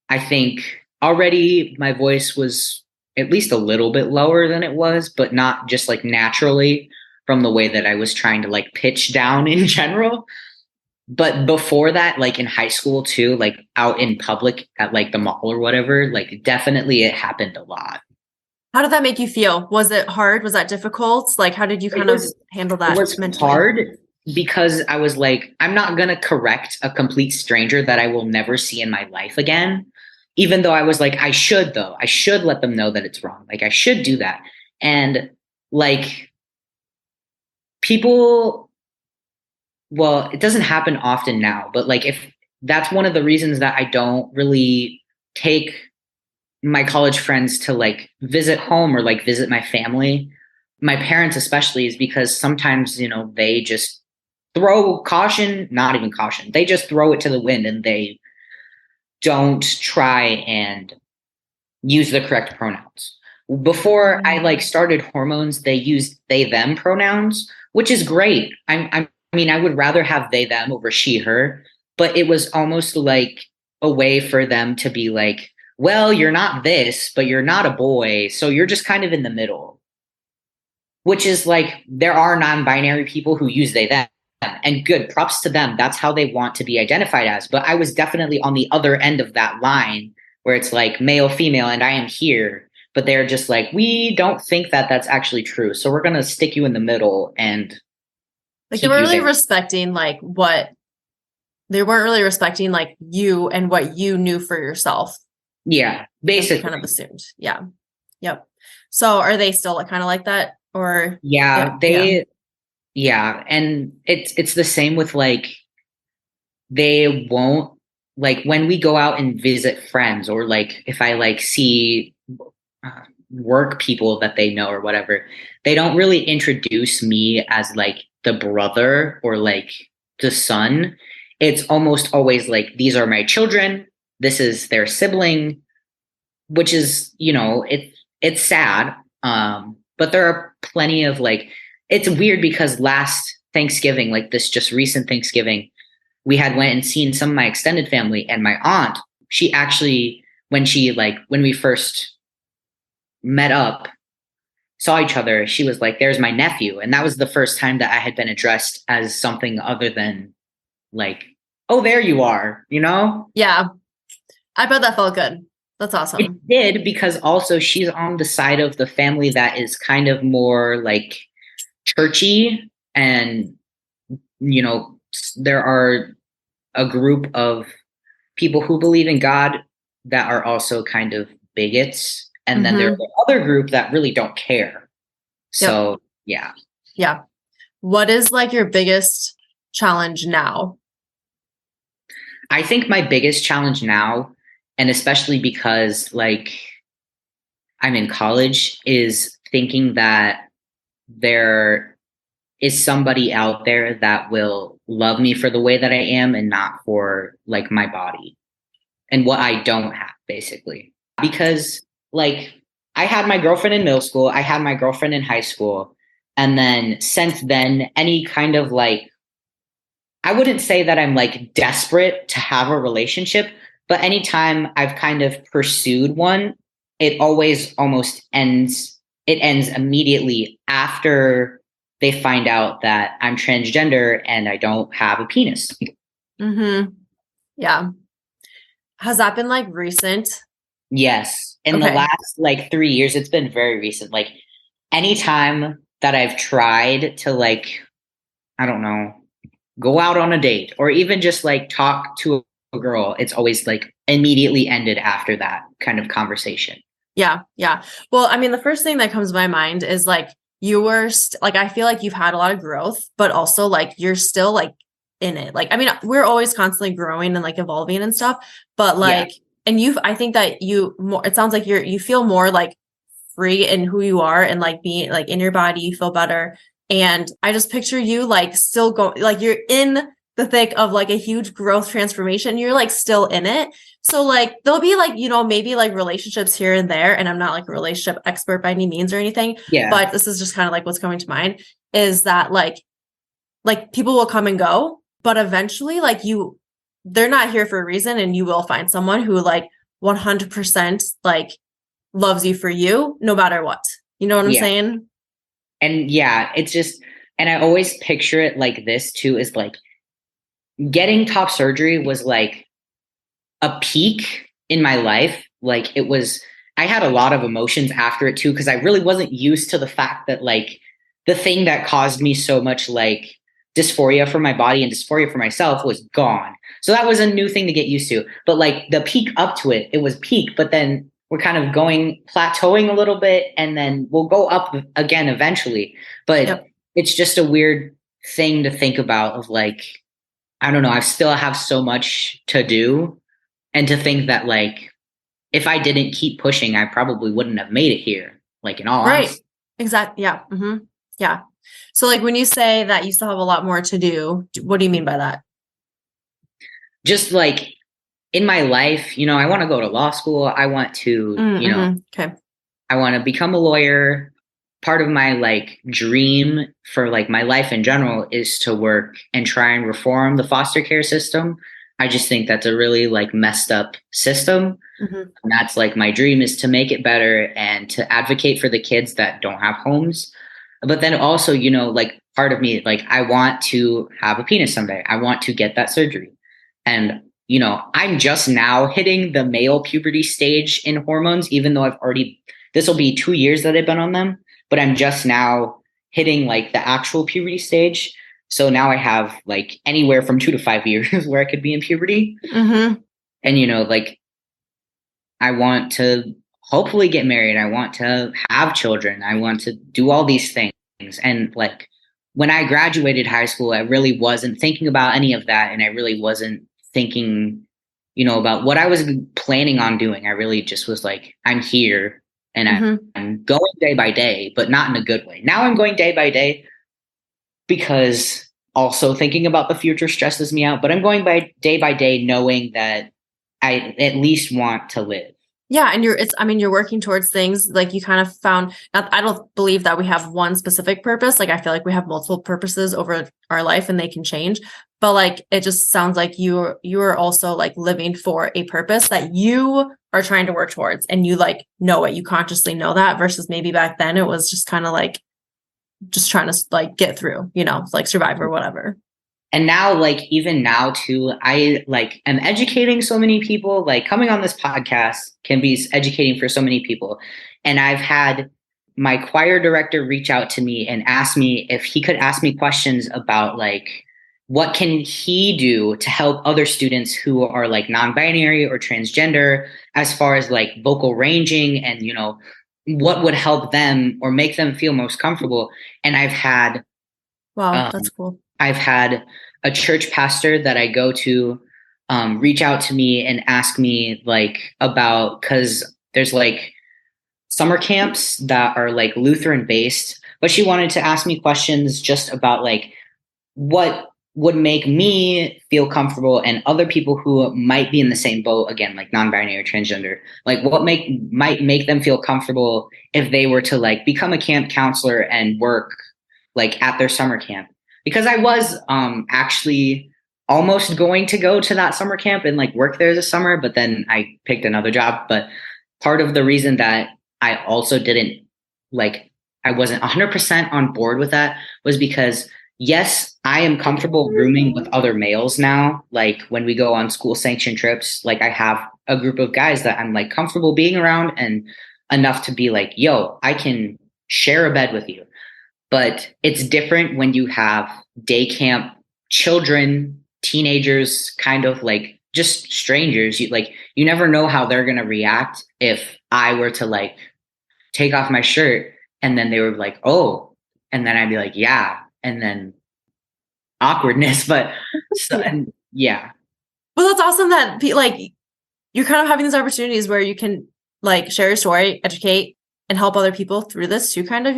I think already my voice was at least a little bit lower than it was, but not just like naturally from the way that I was trying to like pitch down in general. But before that, like in high school too, like out in public at like the mall or whatever, like definitely it happened a lot. How did that make you feel? Was it hard? Was that difficult? Like, how did you kind of handle that? It was mentally? Hard because I was like, I'm not going to correct a complete stranger that I will never see in my life again. Even though I was like, I should let them know that it's wrong. Like I should do that. And like people, well, it doesn't happen often now, but like if that's one of the reasons that I don't really take my college friends to like visit home or like visit my family, my parents especially, is because sometimes, they just throw caution, not even caution. They just throw it to the wind and they don't try and use the correct pronouns. Before I like started hormones, they used they, them pronouns, which is great. I mean, I would rather have they, them over she, her, but it was almost like a way for them to be like, well, you're not this, but you're not a boy. So you're just kind of in the middle, which is like, there are non-binary people who use they, them, and good, props to them. That's how they want to be identified as. But I was definitely on the other end of that line where it's like male, female, and I am here. But they're just like, we don't think that that's actually true. So we're going to stick you in the middle and like they were really respecting like what they weren't really respecting like you and what you knew for yourself. Yeah, basically. Kind of assumed. Yeah. Yep. So are they still kind of like that or? Yeah, yeah. And it's the same with like, they won't like when we go out and visit friends or like if I like see work people that they know or whatever, they don't really introduce me as like the brother or like the son. It's almost always like, these are my children, this is their sibling, which is, it's sad. But there are plenty of like, it's weird because last Thanksgiving, like this just recent Thanksgiving, we had went and seen some of my extended family, and my aunt, she actually, when we first met up, saw each other, she was like, there's my nephew. And that was the first time that I had been addressed as something other than like, oh, there you are, Yeah. I bet that felt good. That's awesome. It did, because also she's on the side of the family that is kind of more like churchy, and there are a group of people who believe in God that are also kind of bigots, and then there's the other group that really don't care. So yeah. What is like your biggest challenge now? I think my biggest challenge now, and especially because like I'm in college, is thinking that there is somebody out there that will love me for the way that I am and not for like my body and what I don't have, basically. Because like I had my girlfriend in middle school, I had my girlfriend in high school, and then since then, any kind of like, I wouldn't say that I'm like desperate to have a relationship, but anytime I've kind of pursued one, it always almost ends immediately after they find out that I'm transgender and I don't have a penis. Yeah. Has that been like recent? Yes. In the last like 3 years, it's been very recent. Like anytime that I've tried to like, I don't know, go out on a date or even just like talk to a girl, it's always like immediately ended after that kind of conversation. Yeah. Well, I mean, the first thing that comes to my mind is like, you were like, I feel like you've had a lot of growth, but also like, you're still like in it. Like, I mean, we're always constantly growing and like evolving and stuff, but like, and I think that it sounds like you feel more like free in who you are and like being like in your body, you feel better. And I just picture you like still going, like you're in the thick of like a huge growth transformation. You're like still in it. So like, there'll be like, maybe like relationships here and there. And I'm not like a relationship expert by any means or anything, but this is just kind of like what's coming to mind is that like people will come and go, but eventually like they're not here for a reason. And you will find someone who like 100% like loves you for you, no matter what, you know what I'm saying? And it's just, and I always picture it like this too, is like getting top surgery was like a peak in my life. Like I had a lot of emotions after it too, because I really wasn't used to the fact that like the thing that caused me so much like dysphoria for my body and dysphoria for myself was gone. So that was a new thing to get used to. But like the peak up to it was peak, but then we're kind of plateauing a little bit, and then we'll go up again eventually. But it's just a weird thing to think about of like, I don't know, I still have so much to do, and to think that like, if I didn't keep pushing, I probably wouldn't have made it here. Like in all honesty. Exactly. Yeah. Yeah. So like when you say that you still have a lot more to do, what do you mean by that? Just like in my life, I want to go to law school. I want to, I want to become a lawyer. Part of my like dream for like my life in general is to work and try and reform the foster care system. I just think that's a really like messed up system. And that's like my dream, is to make it better and to advocate for the kids that don't have homes. But then also, like part of me, like I want to have a penis someday. I want to get that surgery. And I'm just now hitting the male puberty stage in hormones, even though this will be 2 years that I've been on them, but I'm just now hitting like the actual puberty stage. So now I have like anywhere from 2 to 5 years where I could be in puberty. And, like I want to hopefully get married. I want to have children. I want to do all these things. And like when I graduated high school, I really wasn't thinking about any of that. And I really wasn't thinking, about what I was planning on doing. I really just was like, I'm here. and Mm-hmm. I'm going day by day, but not in a good way. Now I'm going day by day because also thinking about the future stresses me out, but I'm going by day knowing that I at least want to live. Yeah. And you're working towards things like you kind of found, I don't believe that we have one specific purpose. Like, I feel like we have multiple purposes over our life and they can change, but like, it just sounds like you're also like living for a purpose that you are trying to work towards, and you like know it, you consciously know that, versus maybe back then it was just kind of like, just trying to like get through, like survive or whatever. And now, like, even now too, I like am educating so many people. Like, coming on this podcast can be educating for so many people. And I've had my choir director reach out to me and ask me if he could ask me questions about like what can he do to help other students who are like non-binary or transgender, as far as like vocal ranging, and what would help them or make them feel most comfortable. And Wow, um, that's cool. I've had a church pastor that I go to reach out to me and ask me like about, because there's like summer camps that are like Lutheran based, but she wanted to ask me questions just about like what would make me feel comfortable and other people who might be in the same boat, again, like non-binary or transgender, like what might make them feel comfortable if they were to like become a camp counselor and work like at their summer camp. Because I was actually almost going to go to that summer camp and like work there this summer, but then I picked another job. But part of the reason that I also didn't like, I wasn't 100% on board with that was because, yes, I am comfortable rooming with other males now. Like when we go on school sanctioned trips, like I have a group of guys that I'm like comfortable being around, and enough to be like, yo, I can share a bed with you. But it's different when you have day camp children, teenagers, kind of like just strangers. You never know how they're gonna react if I were to like take off my shirt and then they were like, oh, and then I'd be like, yeah, and then awkwardness. But so, Yeah. and yeah. Well, that's awesome that like you're kind of having these opportunities where you can like share your story, educate, and help other people through this too, kind of,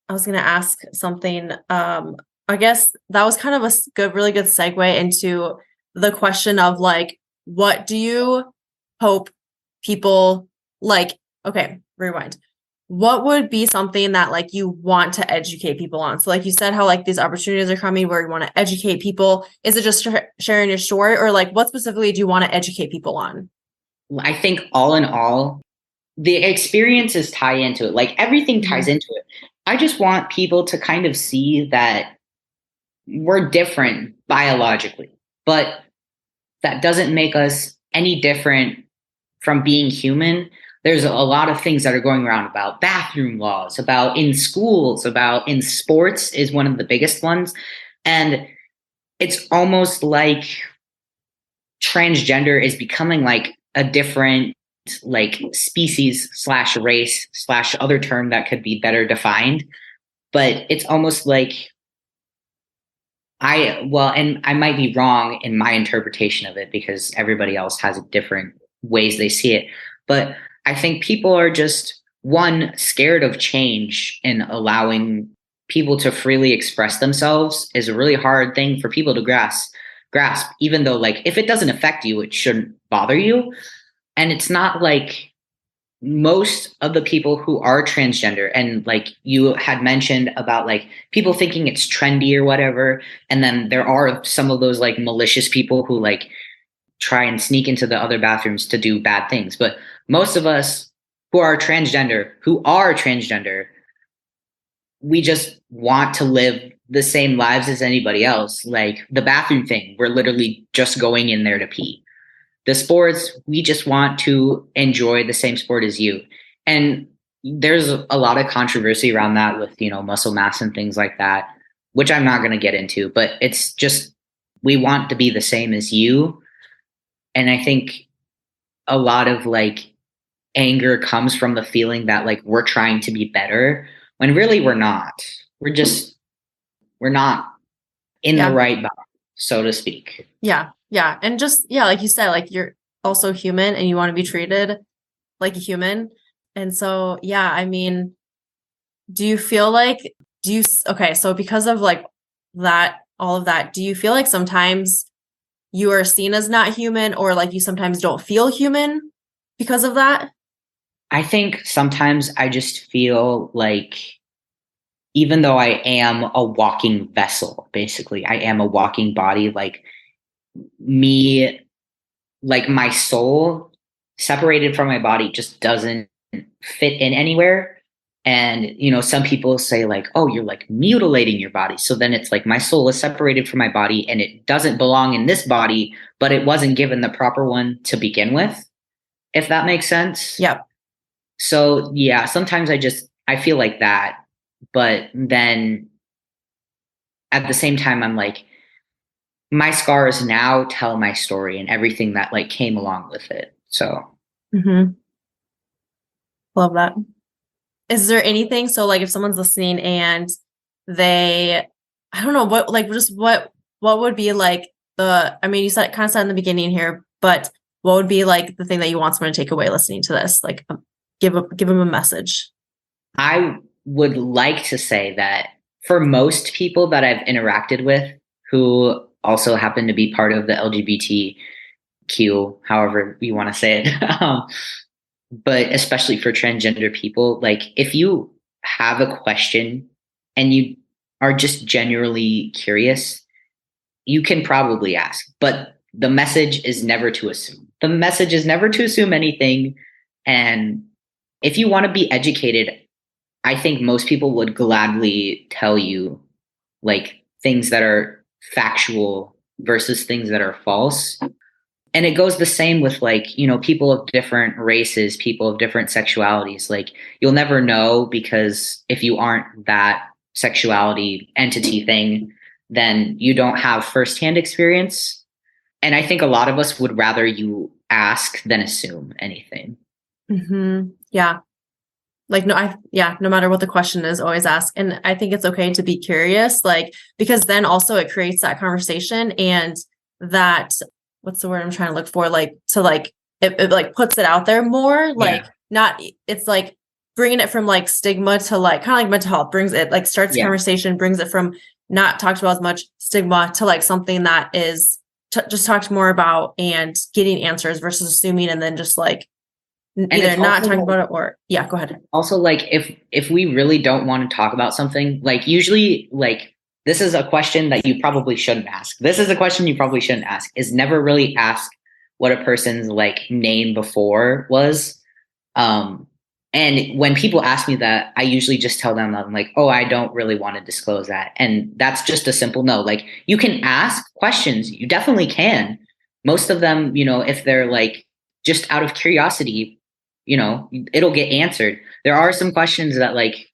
I was going to ask something. I guess that was kind of a really good segue into the question of like, what do you hope people like? Okay, rewind. What would be something that like you want to educate people on? So like you said, how like these opportunities are coming where you want to educate people. Is it just sharing your story, or like what specifically do you want to educate people on? I think all in all, the experiences tie into it. Like everything ties Mhm. into it. I just want people to kind of see that we're different biologically, but that doesn't make us any different from being human. There's a lot of things that are going around about bathroom laws, about in schools, about in sports is one of the biggest ones. And it's almost like transgender is becoming like a different like species slash race slash other term that could be better defined. But it's almost like and I might be wrong in my interpretation of it because everybody else has different ways they see it. But I think people are just one, scared of change, and allowing people to freely express themselves is a really hard thing for people to grasp, even though like if it doesn't affect you, it shouldn't bother you. And it's not like most of the people who are transgender, and like you had mentioned about like people thinking it's trendy or whatever, and then there are some of those like malicious people who like try and sneak into the other bathrooms to do bad things. But most of us who are transgender, we just want to live the same lives as anybody else. Like the bathroom thing, we're literally just going in there to pee. The sports, we just want to enjoy the same sport as you. And there's a lot of controversy around that with, muscle mass and things like that, which I'm not going to get into, but it's just, we want to be the same as you. And I think a lot of like anger comes from the feeling that like we're trying to be better when really we're not. We're not in the Yeah. right box, so to speak. Yeah. Yeah. And just, yeah, like you said, like you're also human and you want to be treated like a human. And so, yeah, I mean, do you feel like, okay, so because of like that, all of that, do you feel like sometimes you are seen as not human, or like you sometimes don't feel human because of that? I think sometimes I just feel like even though I am a walking vessel, basically, I am a walking body, like me, like my soul separated from my body just doesn't fit in anywhere. And, some people say like, oh, you're like mutilating your body. So then it's like my soul is separated from my body and it doesn't belong in this body, but it wasn't given the proper one to begin with, if that makes sense. Yep. So yeah, sometimes I feel like that, but then at the same time, I'm like, my scars now tell my story and everything that like came along with it. So Love that. Is there anything, so like if someone's listening and they, I don't know what, like just what would be like I mean, you said kind of said in the beginning here, but what would be like the thing that you want someone to take away listening to this? Like give them a message. I would like to say that for most people that I've interacted with who also happen to be part of the LGBTQ, however you want to say it, but especially for transgender people, like if you have a question and you are just genuinely curious, you can probably ask. But the message is never to assume. The message is never to assume anything. And if you want to be educated, I think most people would gladly tell you like things that are factual versus things that are false. And it goes the same with like, people of different races, people of different sexualities. Like you'll never know because if you aren't that sexuality entity thing, then you don't have firsthand experience. And I think a lot of us would rather you ask than assume anything. Yeah. Like, no matter what the question is, always ask. And I think it's okay to be curious, like, because then also it creates that conversation and that, what's the word I'm trying to look for? Like, to like, it like puts it out there more, like not, it's like bringing it from like stigma to like, kind of like mental health brings it, like starts conversation, brings it from not talked about as much stigma to like something that is just talked more about and getting answers versus assuming and then just like, either not talking about it or go ahead. Also, like if we really don't want to talk about something, like usually like this is a question that you probably shouldn't ask. This is a question you probably shouldn't ask, is never really ask what a person's like name before was. And when people ask me that, I usually just tell them, I'm like, oh, I don't really want to disclose that. And that's just a simple no. Like you can ask questions. You definitely can. Most of them, if they're like just out of curiosity, it'll get answered. There are some questions that like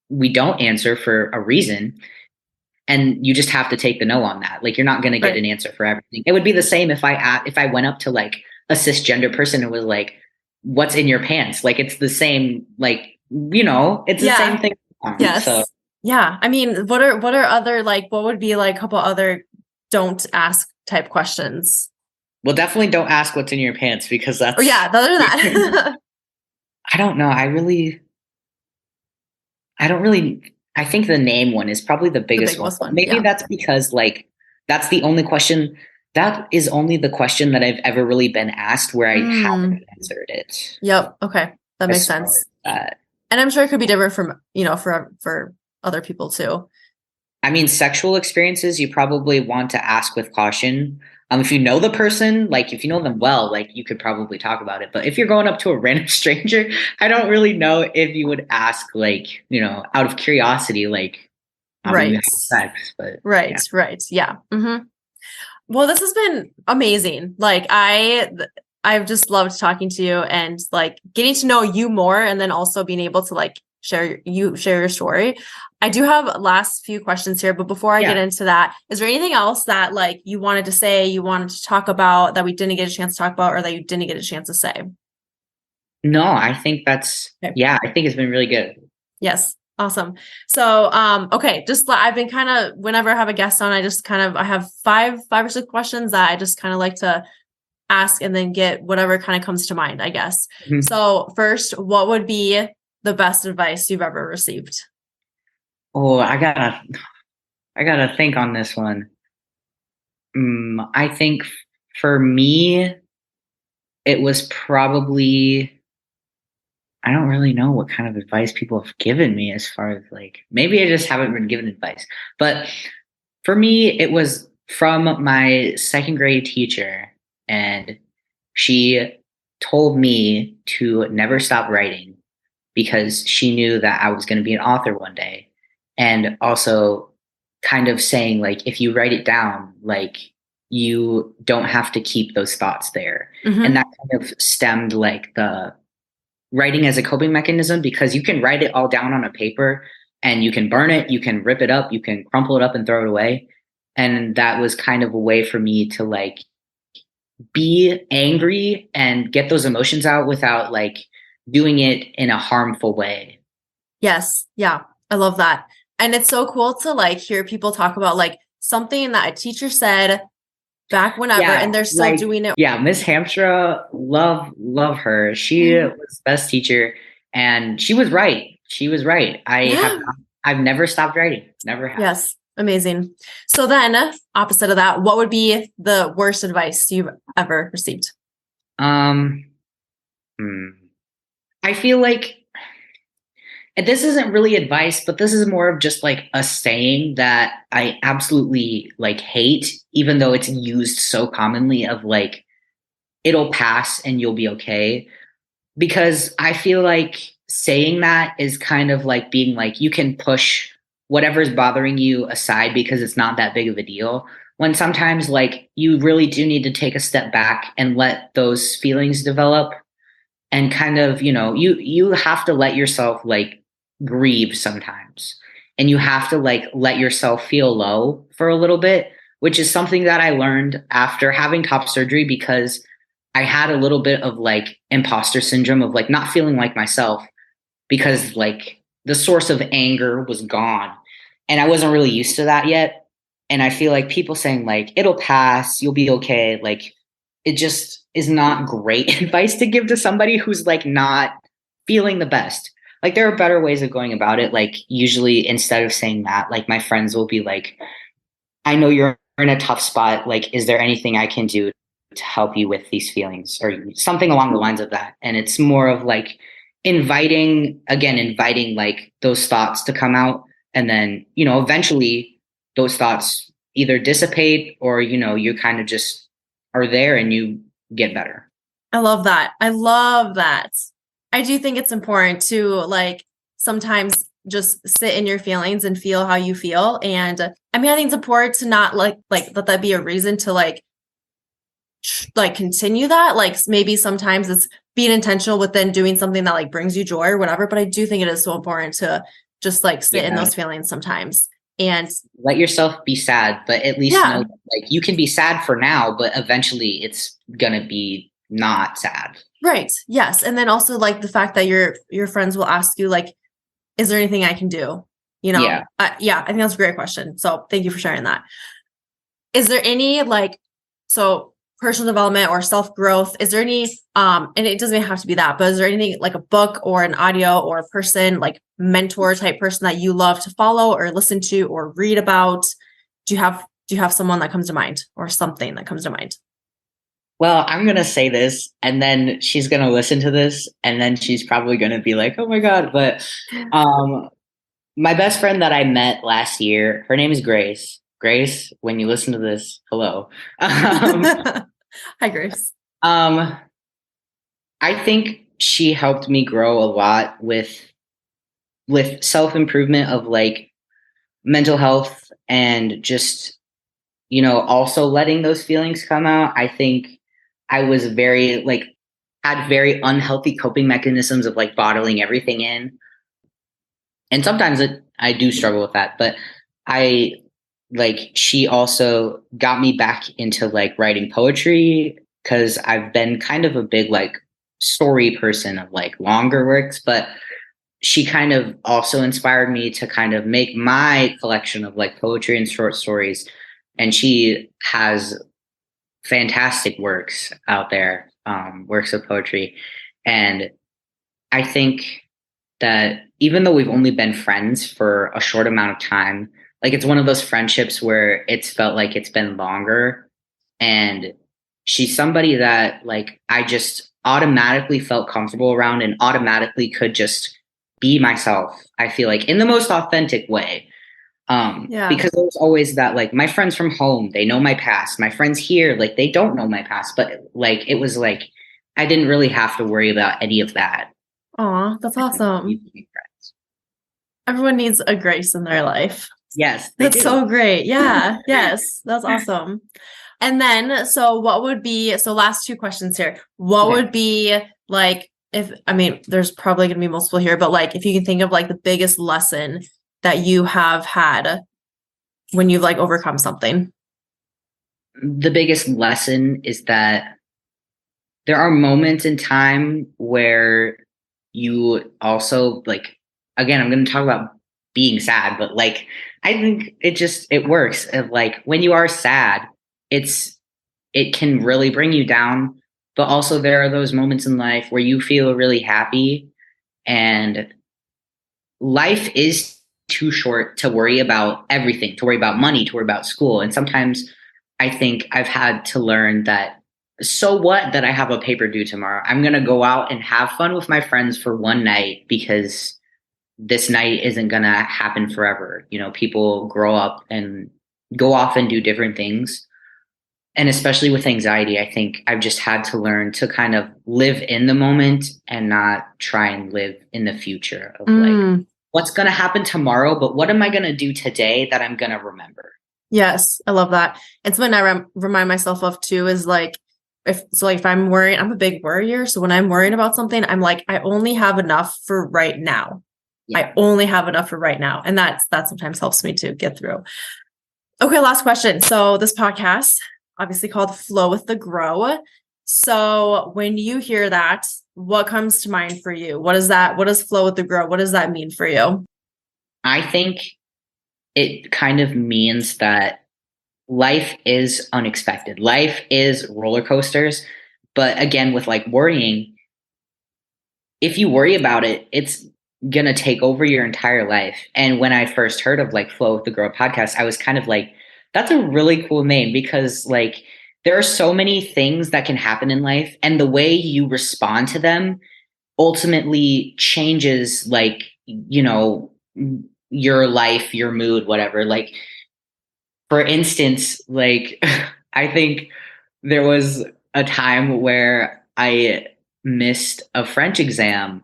we don't answer for a reason. And you just have to take the no on that. Like you're not going to get an answer for everything. It would be the same if I went up to like a cisgender person and was like, what's in your pants? Like it's the same, like, it's the same thing. Yes. So. Yeah. I mean, what are other, like, what would be like a couple other don't ask type questions? Well, definitely don't ask what's in your pants because that's. Other than that. I don't know. I think the name one is probably the biggest one. Maybe that's because like, that's the only question. That is only the question that I've ever really been asked where I haven't answered it. Yep. Okay. That makes sense. And I'm sure it could be different from, for other people too. I mean, sexual experiences, you probably want to ask with caution. If you know the person, like if you know them well, like you could probably talk about it. But if you're going up to a random stranger, I don't really know if you would ask like, out of curiosity, like, sex, but right. Yeah. Mm-hmm. Well, this has been amazing. Like I've just loved talking to you and like getting to know you more and then also being able to like share your story. I do have last few questions here, but before I get into that, is there anything else that like you wanted to say, you wanted to talk about that we didn't get a chance to talk about or that you didn't get a chance to say? No, I think that's, I think it's been really good. Yes. Awesome. So, okay. Just I've been kind of, whenever I have a guest on, I have five or six questions that I just kind of like to ask and then get whatever kind of comes to mind, I guess. Mhm. So first, what would be the best advice you've ever received? Oh, I gotta think on this one. I think for me, it was probably, I don't really know what kind of advice people have given me as far as like, maybe I just haven't been given advice. But for me, it was from my second grade teacher, and she told me to never stop writing because she knew that I was going to be an author one day. And also kind of saying like, if you write it down, like you don't have to keep those thoughts there. And that kind of stemmed like the writing as a coping mechanism, because you can write it all down on a paper and you can burn it, you can rip it up, you can crumple it up and throw it away. And that was kind of a way for me to like be angry and get those emotions out without like doing it in a harmful way. Yes. Yeah. I love that. And it's so cool to like hear people talk about like something that a teacher said back whenever, Yeah, and they're still like doing it. yeah, Miss Hampshire, love her. She was the best teacher, and she was right. She was right. Yeah. I've never stopped writing. Never have. Yes. Amazing. So then, opposite of that, what would be the worst advice you've ever received? Um, hmm. I feel like, and this isn't really advice, but this is more of just like a saying that I absolutely like hate, even though it's used so commonly, of like, it'll pass and you'll be okay. Because I feel like saying that is kind of like being like, you can push whatever's bothering you aside because it's not that big of a deal. When sometimes like you really do need to take a step back and let those feelings develop, and kind of, you have to let yourself like grieve sometimes, and you have to like let yourself feel low for a little bit, which is something that I learned after having top surgery, because I had a little bit of like imposter syndrome of like not feeling like myself, because like the source of anger was gone and I wasn't really used to that yet. And I feel like people saying like, it'll pass, you'll be okay, like it just is not great advice to give to somebody who's like not feeling the best. Like there are better ways of going about it. Like usually instead of saying that, like my friends will be like, I know you're in a tough spot. Like, is there anything I can do to help you with these feelings, or something along the lines of that? And it's more of like inviting like those thoughts to come out. And then, eventually those thoughts either dissipate, or, you kind of just are there and you get better. I love that. I love that. I do think it's important to like sometimes just sit in your feelings and feel how you feel. And I mean, I think it's important to not like let that be a reason to like continue that. Like maybe sometimes it's being intentional with then doing something that like brings you joy or whatever. But I do think it is so important to just like sit in those feelings sometimes and let yourself be sad, but at least know that, like you can be sad for now, but eventually it's gonna be not sad. Right. Yes. And then also like the fact that your friends will ask you like, is there anything I can do? Yeah. I think that's a great question. So thank you for sharing that. Is there any like, so personal development or self-growth, is there any, and it doesn't have to be that, but is there anything like a book or an audio or a person, like mentor type person that you love to follow or listen to or read about? Do you have someone that comes to mind or something that comes to mind? Well, I'm going to say this, and then she's going to listen to this, and then she's probably going to be like, oh my God. But my best friend that I met last year, her name is Grace. Grace, when you listen to this, hello. Hi, Grace. I think she helped me grow a lot with self-improvement of like mental health, and just, also letting those feelings come out. I think I was had very unhealthy coping mechanisms of like bottling everything in. And sometimes I do struggle with that, but she also got me back into like writing poetry, because I've been kind of a big like story person of like longer works, but she kind of also inspired me to kind of make my collection of like poetry and short stories. And she has fantastic works out there, works of poetry. And I think that even though we've only been friends for a short amount of time, like it's one of those friendships where it's felt like it's been longer. And she's somebody that like I just automatically felt comfortable around and automatically could just be myself. I feel like in the most authentic way. Because there's always that, like, my friends from home, they know my past. My friends here, like, they don't know my past, but like, it was like, I didn't really have to worry about any of that. Aw, that's awesome. Everyone needs a Grace in their life. Yes. That's so great. Yeah. Yes. That's awesome. And then, so what would be, so last two questions here. What would be like, there's probably going to be multiple here, but like, if you can think of like the biggest lesson that you have had when you've like overcome something? The biggest lesson is that there are moments in time where you also like, again, I'm going to talk about being sad, but like, I think it works. Like when you are sad, it can really bring you down, but also there are those moments in life where you feel really happy, and life is too short to worry about everything, to worry about money, to worry about school. And sometimes I think I've had to learn that, so what that I have a paper due tomorrow? I'm going to go out and have fun with my friends for one night, because this night isn't going to happen forever. You know, people grow up and go off and do different things. And especially with anxiety, I think I've just had to learn to kind of live in the moment and not try and live in the future of like, what's going to happen tomorrow, but what am I going to do today that I'm going to remember? Yes, I love that. And something I remind myself of too is like, if I'm worrying, I'm a big worrier. So when I'm worrying about something, I'm like, I only have enough for right now. Yeah. I only have enough for right now. And that sometimes helps me to get through. Okay, last question. So this podcast, obviously called Flow with the Grow. So when you hear that, what comes to mind for you? What is that? What does Flow with the Grow? What does that mean for you? I think it kind of means that life is unexpected. Life is roller coasters. But again, with like worrying, if you worry about it, it's going to take over your entire life. And when I first heard of like Flow with the Grow podcast, I was kind of like, that's a really cool name, because like there are so many things that can happen in life, and the way you respond to them ultimately changes, like, you know, your life, your mood, whatever. Like, for instance, like I think there was a time where I missed a French exam,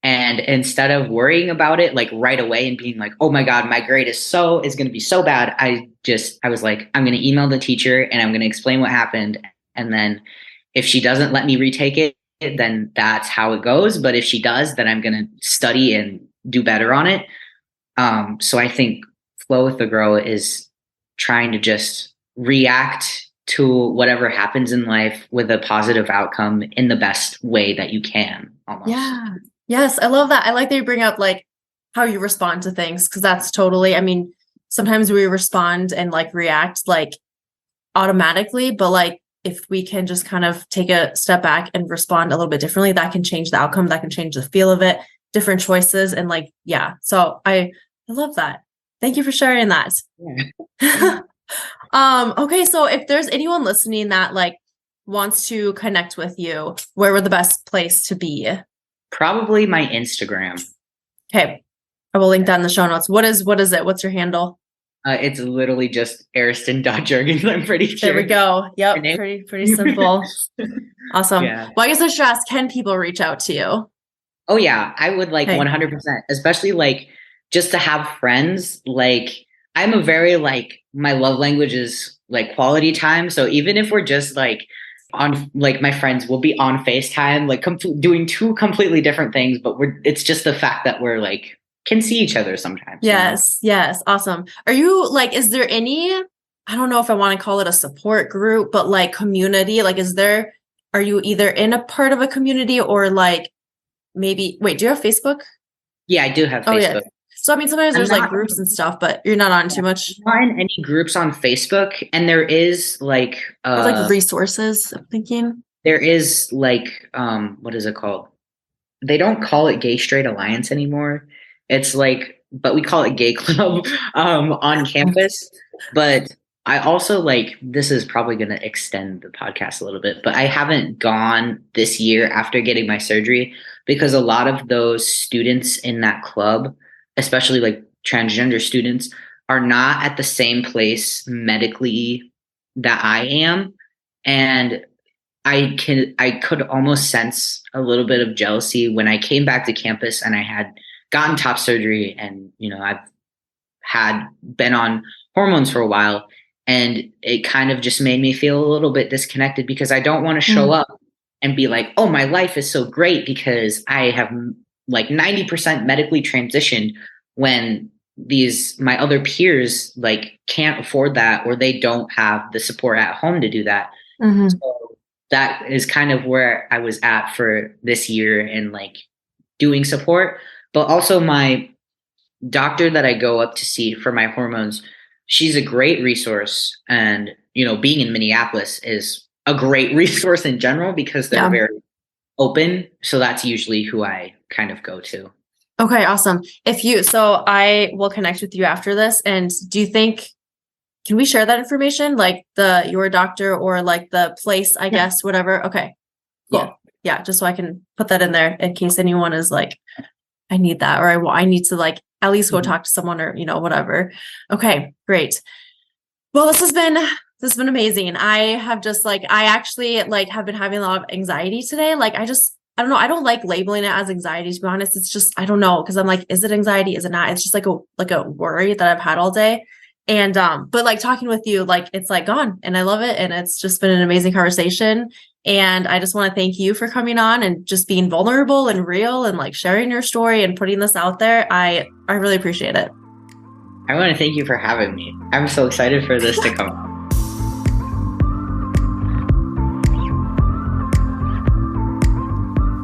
and instead of worrying about it like right away and being like, oh my God, my grade is going to be so bad, I was like, I'm going to email the teacher and I'm going to explain what happened. And then if she doesn't let me retake it, then that's how it goes. But if she does, then I'm going to study and do better on it. So I think Flow with the Grow is trying to just react to whatever happens in life with a positive outcome in the best way that you can, almost. Yeah. Yes, I love that. I like that you bring up like how you respond to things, because that's totally, I mean, sometimes we respond and like react like automatically, but like if we can just kind of take a step back and respond a little bit differently, that can change the outcome, that can change the feel of it, different choices. And like, yeah, so I love that. Thank you for sharing that. Yeah. Okay, so if there's anyone listening that like wants to connect with you, where would the best place to be? Probably my Instagram. Okay. I will link that in the show notes. What is it? What's your handle? It's literally just Arystan.Jurgens, I'm pretty sure. There we go. Yep. Pretty simple. Awesome. Yeah. Well, I guess I should ask, can people reach out to you? Oh yeah. I would like 100%, especially like just to have friends. Like I'm a very like, my love language is like quality time. So even if we're just like on, like my friends will be on FaceTime, like doing two completely different things, but it's just the fact that we're like, can see each other sometimes. Yes. You know? Yes. Awesome. Are you like, is there any, I don't know if I want to call it a support group, but like community, like, are you either in a part of a community or like maybe, wait, do you have Facebook? Yeah, I do have Facebook. Oh, yeah. So, I mean, sometimes I'm there's like not groups and stuff, but you're not on too much. not in any groups on Facebook, and there is like Or like resources, I'm thinking. there is like what is it called? They don't call it Gay Straight Alliance anymore. It's like, but we call it Gay Club on campus. But I also like, this is probably going to extend the podcast a little bit, but I haven't gone this year after getting my surgery because a lot of those students in that club, especially like transgender students, are not at the same place medically that I am. And I could almost sense a little bit of jealousy when I came back to campus and I had gotten top surgery, and I've had been on hormones for a while, and it kind of just made me feel a little bit disconnected because I don't want to show up and be like, oh, my life is so great because I have like 90% medically transitioned, when my other peers like can't afford that, or they don't have the support at home to do that. So that is kind of where I was at for this year and like doing support. But also my doctor that I go up to see for my hormones, she's a great resource. And, being in Minneapolis is a great resource in general because they're very open. So that's usually who I kind of go to. Okay, awesome. So I will connect with you after this. And do you think, can we share that information? Like your doctor or like the place, I guess, whatever. Okay, cool. Yeah. Just so I can put that in there in case anyone is like, I need that, or I need to like at least go talk to someone, or, whatever. Okay, great. Well, this has been amazing. I actually like have been having a lot of anxiety today. Like, I don't know. I don't like labeling it as anxiety, to be honest. It's just, I don't know. Cause I'm like, is it anxiety? Is it not? It's just like a worry that I've had all day. And, but like talking with you, like it's like gone, and I love it. And it's just been an amazing conversation. And I just want to thank you for coming on and just being vulnerable and real and like sharing your story and putting this out there. I really appreciate it. I want to thank you for having me. I'm so excited for this to come out.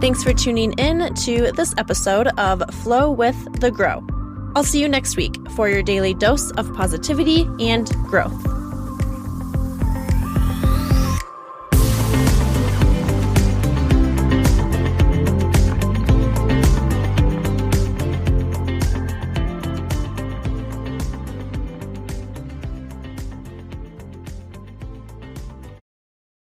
Thanks for tuning in to this episode of Flow with the Grow. I'll see you next week for your daily dose of positivity and growth.